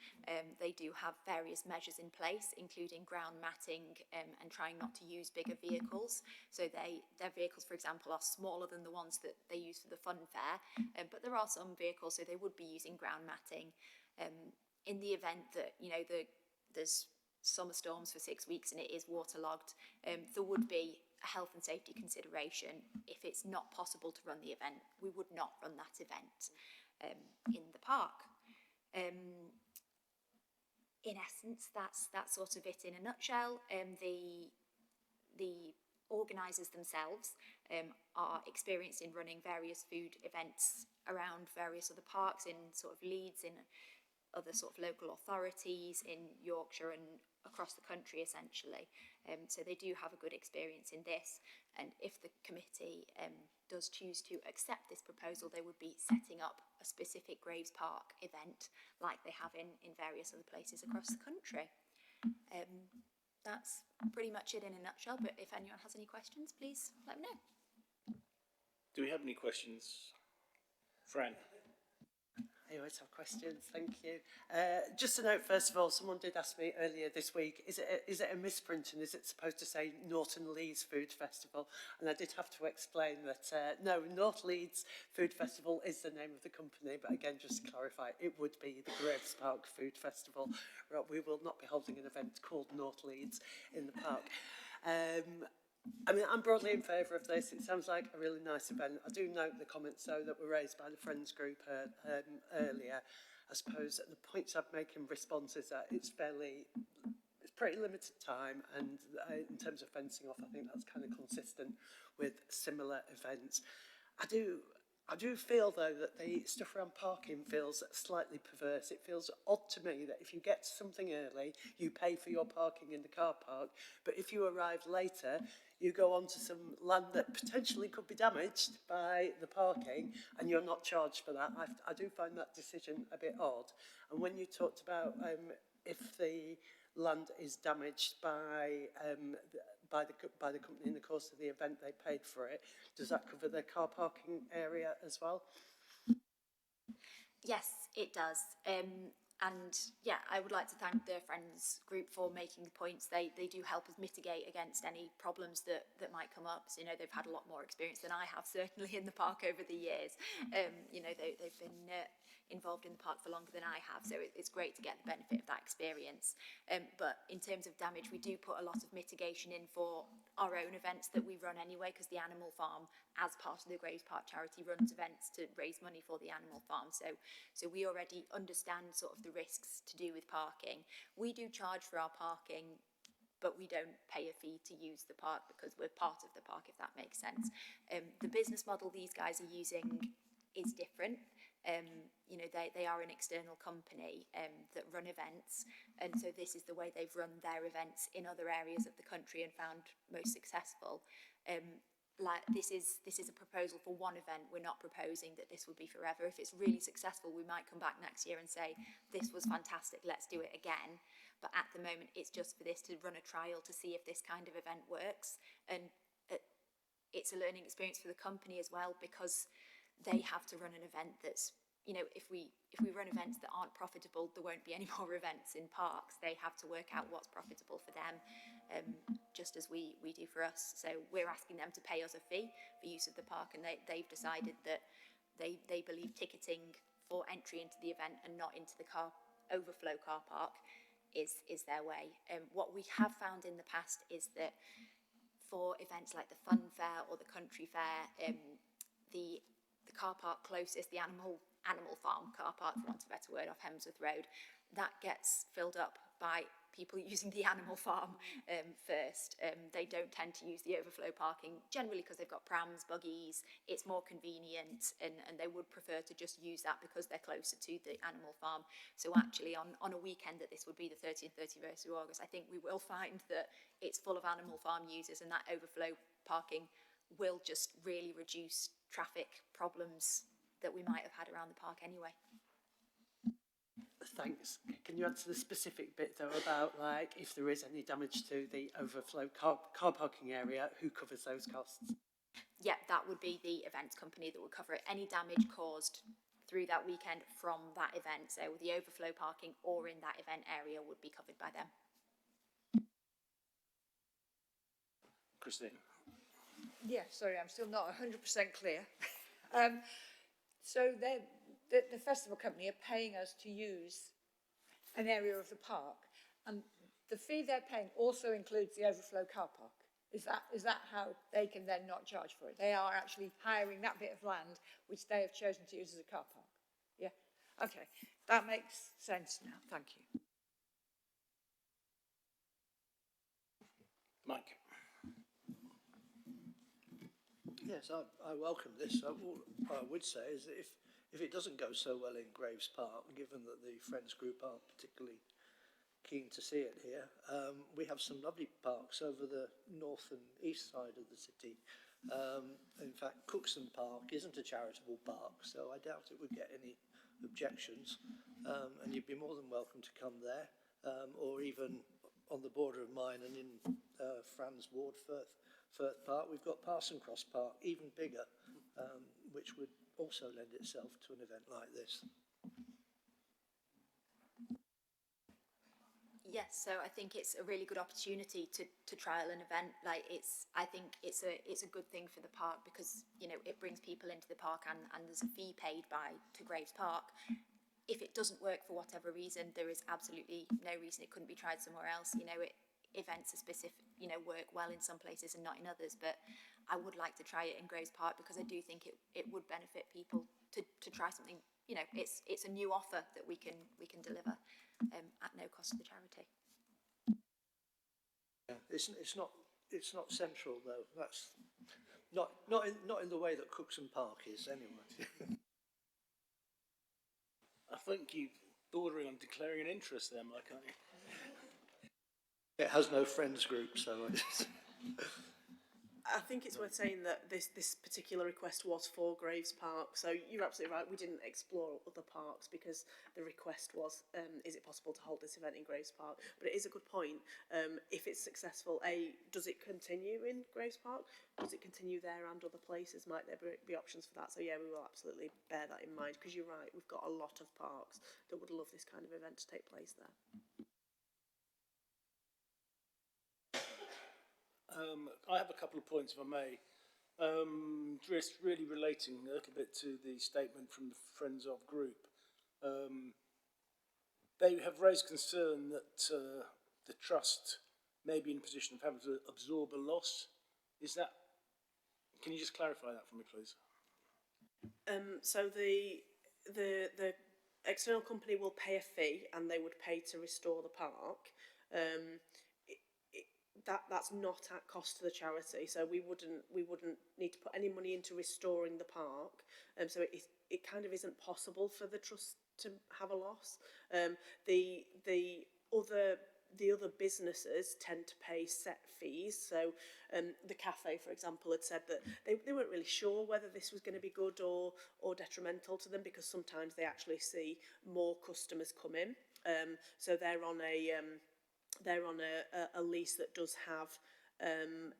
S13: They do have various measures in place, including ground matting and trying not to use bigger vehicles. So their vehicles, for example, are smaller than the ones that they use for the fun fair. But there are some vehicles, so they would be using ground matting. In the event that, there's summer storms for 6 weeks and it is waterlogged, there would be a health and safety consideration. If it's not possible to run the event, we would not run that event in the park. In essence, that's sort of it in a nutshell. The organisers themselves are experienced in running various food events around various other parks in sort of Leeds, in other sort of local authorities in Yorkshire and across the country essentially. So they do have a good experience in this, and if the committee does choose to accept this proposal, they would be setting up a specific Graves Park event like they have in various other places across the country. That's pretty much it in a nutshell, but if anyone has any questions, please let me know.
S1: Do we have any questions? Fran?
S3: I always have questions, thank you. Just a note, first of all, someone did ask me earlier this week, is it a misprint and is it supposed to say Norton Leeds Food Festival? And I did have to explain that, no, North Leeds Food Festival is the name of the company, but again, just to clarify, it would be the Graves Park Food Festival. We will not be holding an event called North Leeds in the park. I mean, I'm broadly in favour of this. It sounds like a really nice event. I do note the comments, though, that were raised by the Friends group earlier. I suppose the points I'd make in response is that it's pretty limited time, and in terms of fencing off, I think that's kind of consistent with similar events. I do feel, though, that the stuff around parking feels slightly perverse. It feels odd to me that if you get to something early, you pay for your parking in the car park, but if you arrive later, you go onto some land that potentially could be damaged by the parking and you're not charged for that. I do find that decision a bit odd. And when you talked about if the land is damaged by the company in the course of the event, they paid for it, does that cover the car parking area as well?
S13: Yes, it does. And yeah, I would like to thank the Friends group for making the points. They do help us mitigate against any problems that might come up. So, they've had a lot more experience than I have, certainly in the park over the years. They've been involved in the park for longer than I have, so it's great to get the benefit of that experience. But in terms of damage, we do put a lot of mitigation in for our own events that we run anyway, because the animal farm, as part of the Graves Park charity, runs events to raise money for the animal farm. So we already understand sort of the risks to do with parking. We do charge for our parking, but we don't pay a fee to use the park because we're part of the park, if that makes sense. The business model these guys are using is different. They are an external company that run events, and so this is the way they've run their events in other areas of the country and found most successful. This is a proposal for one event. We're not proposing that this will be forever. If it's really successful, we might come back next year and say, this was fantastic, let's do it again. But at the moment, it's just for this to run a trial to see if this kind of event works. And it's a learning experience for the company as well, because they have to run an event that's, if we run events that aren't profitable, there won't be any more events in parks. They have to work out what's profitable for them, just as we do for us. So we're asking them to pay us a fee for use of the park, and they've decided that they believe ticketing for entry into the event and not into the overflow car park is their way. What we have found in the past is that for events like the fun fair or the country fair, the car park closest, the animal farm car park, for want of a better word, off Hemsworth Road, that gets filled up by people using the animal farm first. They don't tend to use the overflow parking, generally because they've got prams, buggies, it's more convenient, and they would prefer to just use that because they're closer to the animal farm. So actually on a weekend that this would be the 30th and 31st of August, I think we will find that it's full of animal farm users, and that overflow parking will just really reduce traffic problems that we might have had around the park anyway.
S3: Thanks. Can you answer the specific bit though about like if there is any damage to the overflow car parking area, who covers those costs?
S13: Yeah, that would be the events company that would cover it. Any damage caused through that weekend from that event, so the overflow parking or in that event area, would be covered by them.
S1: Christine.
S5: Yeah, sorry, I'm still not 100% clear. So the festival company are paying us to use an area of the park, and the fee they're paying also includes the overflow car park. Is that how they can then not charge for it? They are actually hiring that bit of land which they have chosen to use as a car park. Yeah, okay, that makes sense now. Thank you.
S1: Mike.
S4: Yes, I welcome this. All I would say is that if it doesn't go so well in Graves Park, given that the Friends group aren't particularly keen to see it here, we have some lovely parks over the north and east side of the city. In fact, Cookson Park isn't a charitable park, so I doubt it would get any objections. And you'd be more than welcome to come there, or even on the border of mine and in Fran's ward, Firth Park, we've got Parson Cross Park, even bigger, which would also lend itself to an event like this.
S13: Yes, so I think it's a really good opportunity to trial an event. Like I think it's a good thing for the park because, you know, it brings people into the park and there's a fee paid to Graves Park. If it doesn't work for whatever reason, there is absolutely no reason it couldn't be tried somewhere else. You know, events are specific, you know, work well in some places and not in others, but I would like to try it in Graves Park because I do think it would benefit people to try something. You know, it's a new offer that we can deliver at no cost to the charity.
S4: Yeah, it's not central though. That's not in the way that Cookson Park is anyway.
S1: I think you're bordering on declaring an interest there, Mike, aren't you?
S4: It has no Friends group, so
S14: I think it's worth saying that this particular request was for Graves Park, so you're absolutely right, we didn't explore other parks because the request was, is it possible to hold this event in Graves Park? But it is a good point. If it's successful, does it continue in Graves Park? Does it continue there and other places? Might there be options for that? So yeah, we will absolutely bear that in mind, because you're right, we've got a lot of parks that would love this kind of event to take place there.
S1: I have a couple of points, if I may. Just really relating a little bit to the statement from the Friends of Group. They have raised concern that the Trust may be in a position of having to absorb a loss. Can you just clarify that for me, please?
S14: So the external company will pay a fee, and they would pay to restore the park. That's not at cost to the charity, so we wouldn't need to put any money into restoring the park. So it kind of isn't possible for the Trust to have a loss. The other businesses tend to pay set fees. So the cafe, for example, had said that they weren't really sure whether this was going to be good or detrimental to them, because sometimes they actually see more customers come in. So they're on a lease that does have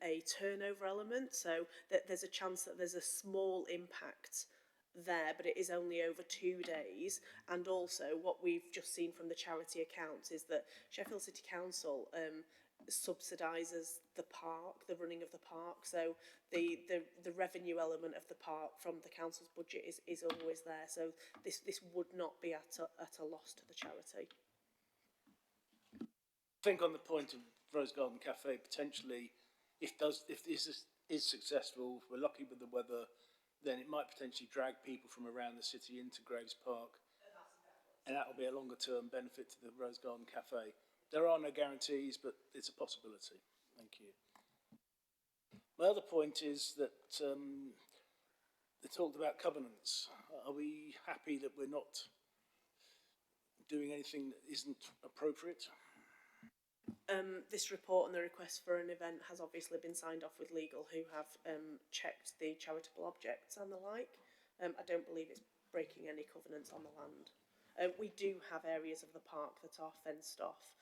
S14: a turnover element, so that there's a chance that there's a small impact there, but it is only over 2 days. And also what we've just seen from the charity accounts is that Sheffield City Council subsidises the park, the running of the park, so the revenue element of the park from the council's budget is always there, so this would not be at a loss to the charity.
S1: I think on the point of Rose Garden Cafe, potentially, if this is successful, if we're lucky with the weather, then it might potentially drag people from around the city into Graves Park, and that will be a longer term benefit to the Rose Garden Cafe. There are no guarantees, but it's a possibility. Thank you. My other point is that they talked about covenants. Are we happy that we're not doing anything that isn't appropriate?
S14: This report and the request for an event has obviously been signed off with legal, who have checked the charitable objects and the like. I don't believe it's breaking any covenants on the land. We do have areas of the park that are fenced off.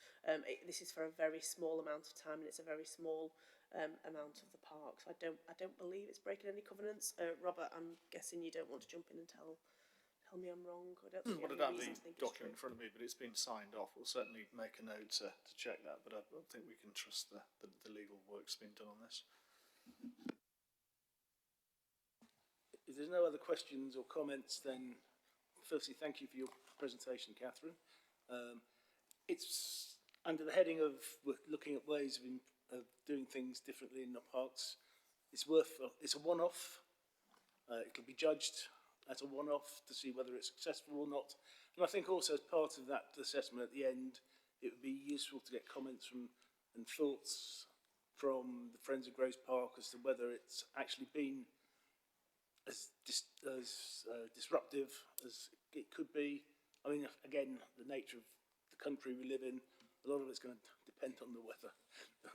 S14: This is for a very small amount of time, and it's a very small amount of the park. So I don't believe it's breaking any covenants. Robert, I'm guessing you don't want to jump in and tell me I'm wrong. I don't think
S12: Well, I don't have the document in front of me, but it's been signed off. We'll certainly make a note to check that, but I don't think we can trust the legal work's been done on this.
S1: If there's no other questions or comments, then firstly, thank you for your presentation, Catherine. It's under the heading of looking at ways of doing things differently in the parks. It's a one-off. It can be judged as a one-off to see whether it's successful or not. And I think also as part of that assessment at the end, it would be useful to get comments from and thoughts from the Friends of Grace Park as to whether it's actually been as disruptive as it could be. I mean, again, the nature of the country we live in, a lot of it's going to depend on the weather.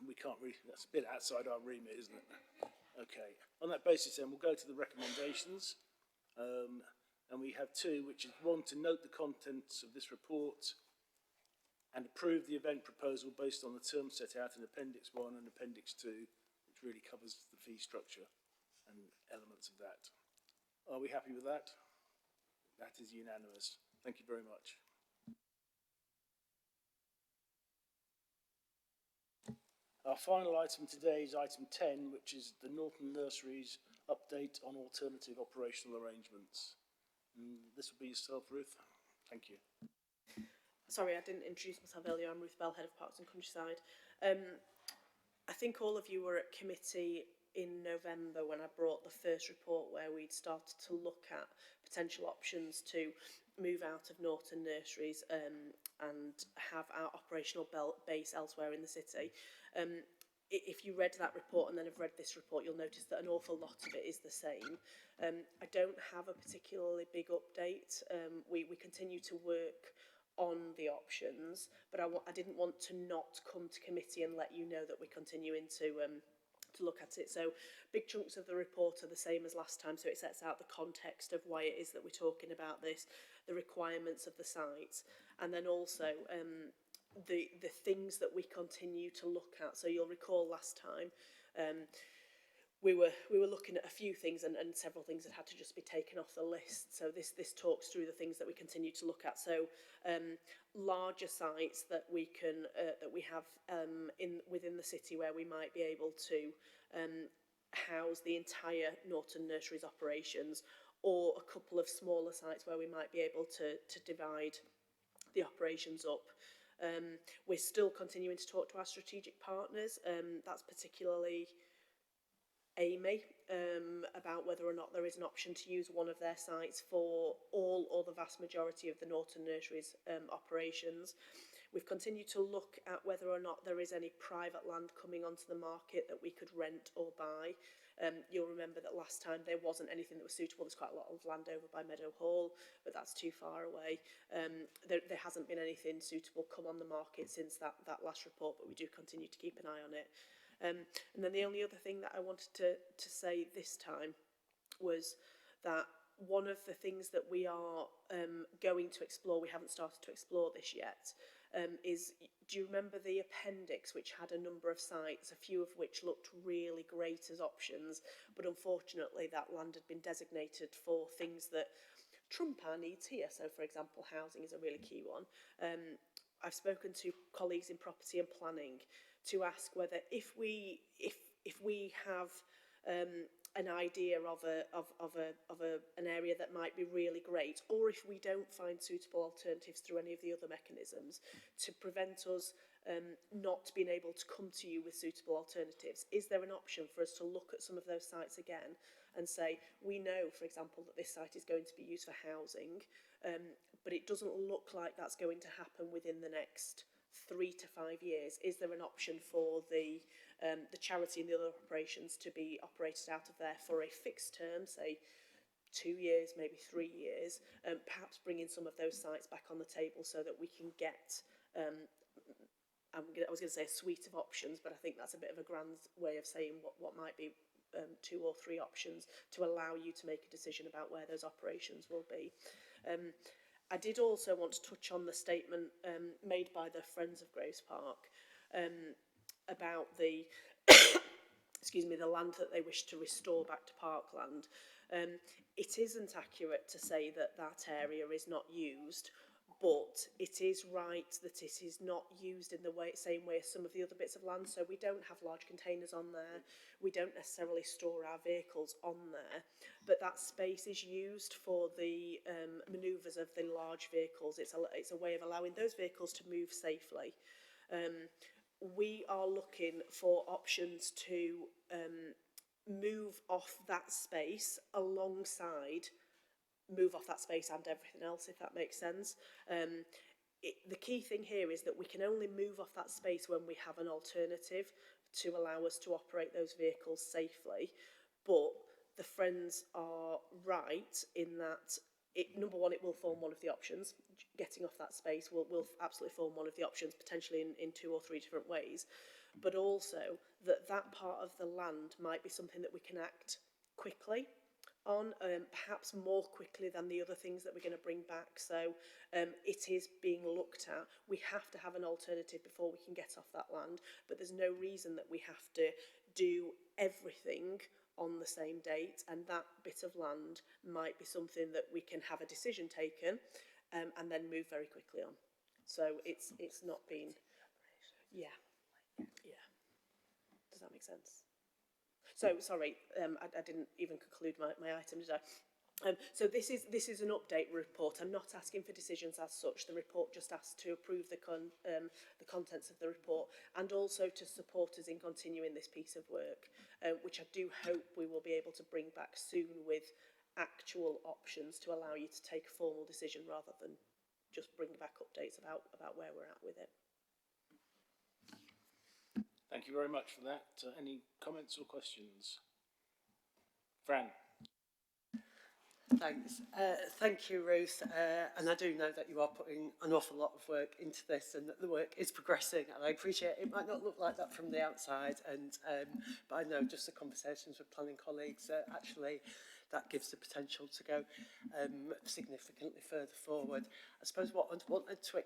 S1: We can't really, that's a bit outside our remit, isn't it? Okay, on that basis then, we'll go to the recommendations. And we have two, which is one, to note the contents of this report and approve the event proposal based on the terms set out in Appendix 1 and Appendix 2, which really covers the fee structure and elements of that. Are we happy with that? That is unanimous. Thank you very much. Our final item today is item 10, which is the Norton Nurseries update on alternative operational arrangements. This will be yourself, Ruth. Thank you.
S14: Sorry, I didn't introduce myself earlier. I'm Ruth Bell, Head of Parks and Countryside. I think all of you were at committee in November when I brought the first report where we'd started to look at potential options to move out of Norton Nurseries and have our operational base elsewhere in the city. If you read that report and then have read this report, you'll notice that an awful lot of it is the same. I don't have a particularly big update. We continue to work on the options, but I didn't want to not come to committee and let you know that we're continuing to look at it. So big chunks of the report are the same as last time, so it sets out the context of why it is that we're talking about this, the requirements of the site, and then also the things that we continue to look at. So you'll recall last time we were looking at a few things and several things that had to just be taken off the list. So this talks through the things that we continue to look at. So larger sites that we can that we have within the city where we might be able to house the entire Norton Nurseries operations, or a couple of smaller sites where we might be able to divide the operations up. We're still continuing to talk to our strategic partners. That's particularly Amy, about whether or not there is an option to use one of their sites for all or the vast majority of the Norton Nurseries operations. We've continued to look at whether or not there is any private land coming onto the market that we could rent or buy. You'll remember that last time there wasn't anything that was suitable. There's quite a lot of land over by Meadow Hall, but that's too far away. There hasn't been anything suitable come on the market since that last report, but we do continue to keep an eye on it. And then the only other thing that I wanted to say this time was that one of the things that we are going to explore, we haven't started to explore this yet, is, do you remember the appendix which had a number of sites, a few of which looked really great as options, but unfortunately that land had been designated for things that trump our needs here. So for example, housing is a really key one. I've spoken to colleagues in property and planning to ask whether if we have an idea of an area that might be really great, or if we don't find suitable alternatives through any of the other mechanisms, to prevent us not being able to come to you with suitable alternatives, is there an option for us to look at some of those sites again and say, we know, for example, that this site is going to be used for housing, but it doesn't look like that's going to happen within the next 3 to 5 years. Is there an option for the charity and the other operations to be operated out of there for a fixed term, say 2 years, maybe 3 years, perhaps bringing some of those sites back on the table so that we can get I was going to say a suite of options, but I think that's a bit of a grand way of saying what might be 2 or 3 options to allow you to make a decision about where those operations will be. I did also want to touch on the statement made by the Friends of Graves Park about the excuse me, the land that they wish to restore back to parkland. It isn't accurate to say that that area is not used, but it is right that it is not used in the same way as some of the other bits of land. So we don't have large containers on there. We don't necessarily store our vehicles on there, but that space is used for the manoeuvres of the large vehicles. It's a way of allowing those vehicles to move safely. We are looking for options to move off that space alongside move off that space and everything else, if that makes sense. The key thing here is that we can only move off that space when we have an alternative to allow us to operate those vehicles safely. But the Friends are right in that, number one, it will form one of the options. Getting off that space will absolutely form one of the options, potentially in 2 or 3 different ways. But also that part of the land might be something that we can act quickly on, perhaps more quickly than the other things that we're going to bring back. So it is being looked at. We have to have an alternative before we can get off that land, but there's no reason that we have to do everything on the same date, and that bit of land might be something that we can have a decision taken and then move very quickly on. So it's not been, yeah. Does that make sense? So, sorry, I didn't even conclude my item, did I? So this is an update report. I'm not asking for decisions as such. The report just asks to approve the contents of the report and also to support us in continuing this piece of work, which I do hope we will be able to bring back soon with actual options to allow you to take a formal decision rather than just bring back updates about where we're at with it.
S1: Thank you very much for that. Any comments or questions? Fran.
S3: Thanks. Thank you, Ruth. And I do know that you are putting an awful lot of work into this and that the work is progressing. And I appreciate it might not look like that from the outside. And but I know just the conversations with planning colleagues, actually, that gives the potential to go significantly further forward. I suppose what I wanted to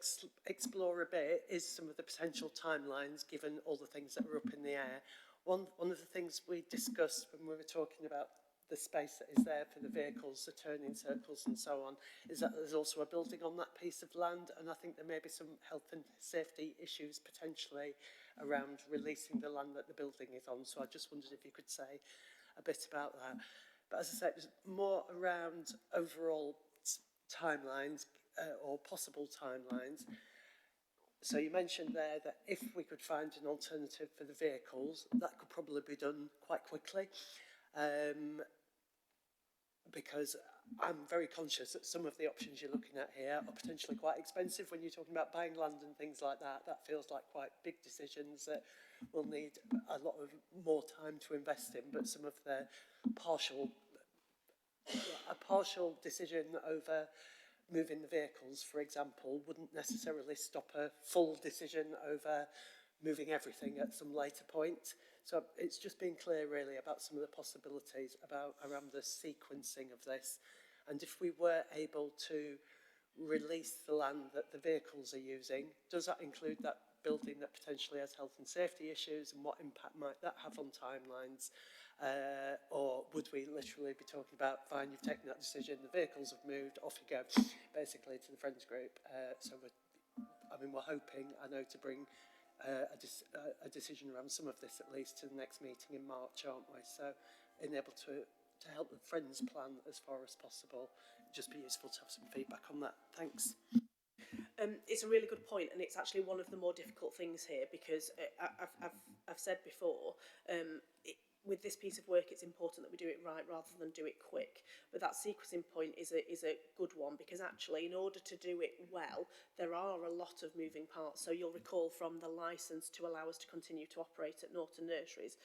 S3: explore a bit is some of the potential timelines, given all the things that are up in the air. One of the things we discussed when we were talking about the space that is there for the vehicles, the turning circles and so on, is that there's also a building on that piece of land, and I think there may be some health and safety issues potentially around releasing the land that the building is on. So I just wondered if you could say a bit about that. But as I said, it was more around overall timelines or possible timelines. So you mentioned there that if we could find an alternative for the vehicles, that could probably be done quite quickly. Because I'm very conscious that some of the options you're looking at here are potentially quite expensive. When you're talking about buying land and things like that, that feels like quite big decisions that will need a lot of more time to invest in. But some of the partial decision over moving the vehicles, for example, wouldn't necessarily stop a full decision over moving everything at some later point. So it's just being clear really about some of the possibilities around the sequencing of this. And if we were able to release the land that the vehicles are using, does that include that building that potentially has health and safety issues, and what impact might that have on timelines? Or would we literally be talking about, fine, you've taken that decision, the vehicles have moved, off you go, basically to the Friends group. So we're hoping, I know, to bring a decision around some of this at least to the next meeting in March, aren't we? So enable to help the Friends plan as far as possible. It'd just be useful to have some feedback on that. Thanks.
S14: It's a really good point, and it's actually one of the more difficult things here because I've said before, with this piece of work, it's important that we do it right rather than do it quick. But that sequencing point is a good one because actually, in order to do it well, there are a lot of moving parts. So you'll recall from the licence to allow us to continue to operate at Norton Nurseries,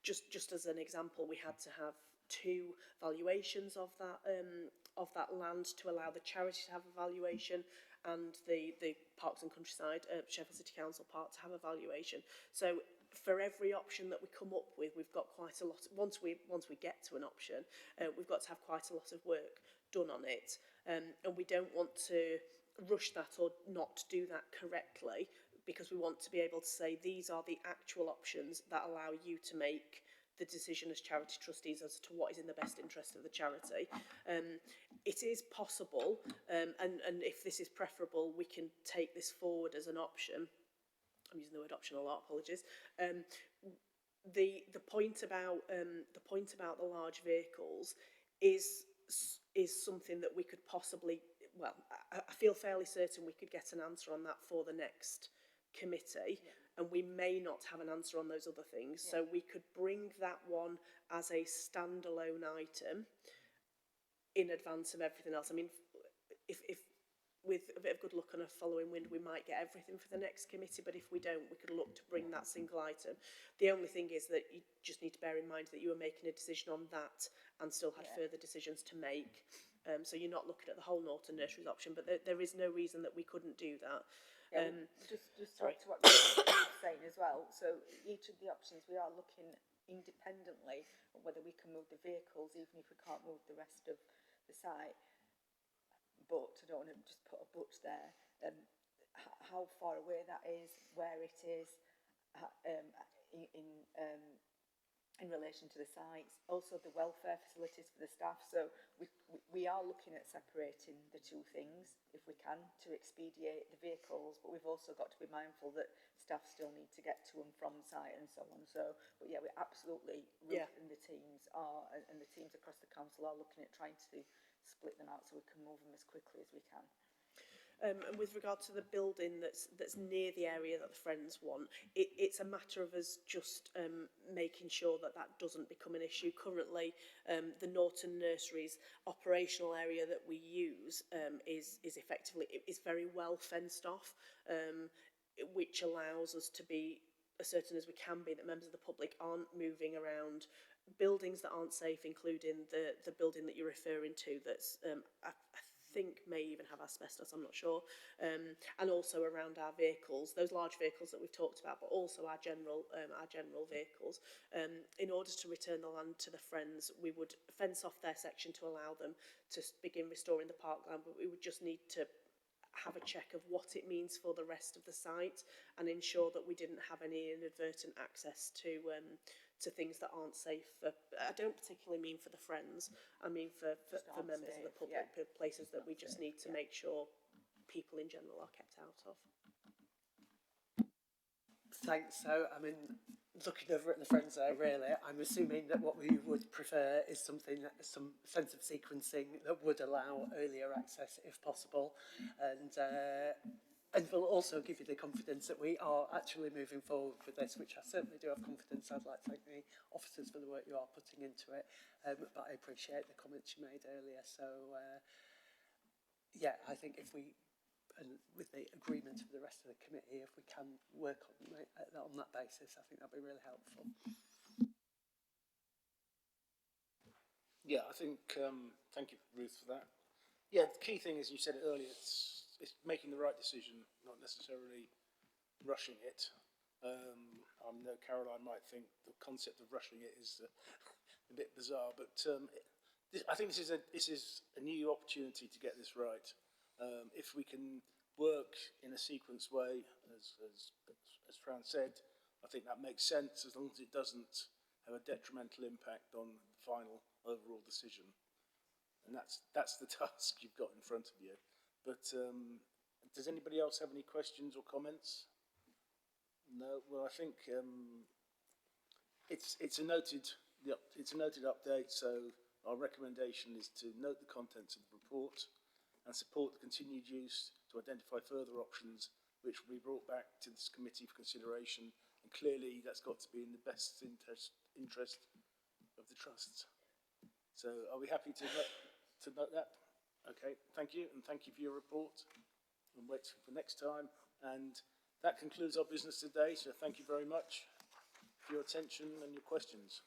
S14: just as an example, we had to have 2 valuations of that land to allow the charity to have a valuation, and the Parks and Countryside, Sheffield City Council Park, to have a valuation. So for every option that we come up with, we've got quite a lot. Once we get to an option, we've got to have quite a lot of work done on it, and we don't want to rush that or not do that correctly, because we want to be able to say these are the actual options that allow you to make the decision as charity trustees as to what is in the best interest of the charity. It is possible, and if this is preferable, we can take this forward as an option. I'm using the word option a lot, apologies. The point about the large vehicles is something that we could possibly, well, I feel fairly certain we could get an answer on that for the next committee, and we may not have an answer on those other things. So we could bring that one as a standalone item in advance of everything else. I mean, if with a bit of good luck and a following wind, we might get everything for the next committee, but if we don't, we could look to bring that single item. The only thing is that you just need to bear in mind that you were making a decision on that and still had further decisions to make. So you're not looking at the whole Norton Nurseries option, but there is no reason that we couldn't do that.
S11: Just to what you were saying as well, so each of the options we are looking independently at whether we can move the vehicles even if we can't move the rest of the site. But I don't want to just put a but there. How far away that is, where it is, in relation to the sites, also the welfare facilities for the staff. So we are looking at separating the two things if we can to expedite the vehicles, but we've also got to be mindful that staff still need to get to and from site and so on. So, but yeah, we absolutely, Ruth and the teams are, and the teams across the council are looking at trying to split them out so we can move them as quickly as we can.
S14: And with regard to the building that's near the area that the Friends want, it's a matter of us just making sure that doesn't become an issue. Currently, the Norton Nurseries operational area that we use is effectively, it's very well fenced off, which allows us to be as certain as we can be that members of the public aren't moving around buildings that aren't safe, including the building that you're referring to that's I think may even have asbestos, I'm not sure, and also around our vehicles, those large vehicles that we've talked about, but also our general vehicles. In order to return the land to the Friends, we would fence off their section to allow them to begin restoring the parkland, but we would just need to have a check of what it means for the rest of the site and ensure that we didn't have any inadvertent access to things that aren't safe. I don't particularly mean for the Friends, I mean for members of the public, places that we just need to make sure people in general are kept out of.
S3: Thanks. So, I mean, looking over at the Friends there, really, I'm assuming that what we would prefer is some sense of sequencing that would allow earlier access if possible, and will also give you the confidence that we are actually moving forward with this, which I certainly do have confidence. I'd like to thank the officers for the work you are putting into it, but I appreciate the comments you made earlier. So, yeah, I think if we, and with the agreement of the rest of the committee, if we can work on that basis, I think that'd be really helpful.
S1: Yeah, I think, thank you, Ruth, for that. Yeah, the key thing, as you said earlier, it's making the right decision, not necessarily rushing it. I know Caroline might think the concept of rushing it is a bit bizarre, but I think this is a new opportunity to get this right. If we can work in a sequenced way, as Fran said, I think that makes sense as long as it doesn't have a detrimental impact on the final overall decision. And that's the task you've got in front of you. But does anybody else have any questions or comments? No. Well, I think it's a noted update. So our recommendation is to note the contents of the report and support the continued use to identify further options which will be brought back to this committee for consideration. And clearly, that's got to be in the best interest of the trusts. So, are we happy to note that? Okay, thank you, and thank you for your report. And wait for next time. And that concludes our business today. So, thank you very much for your attention and your questions.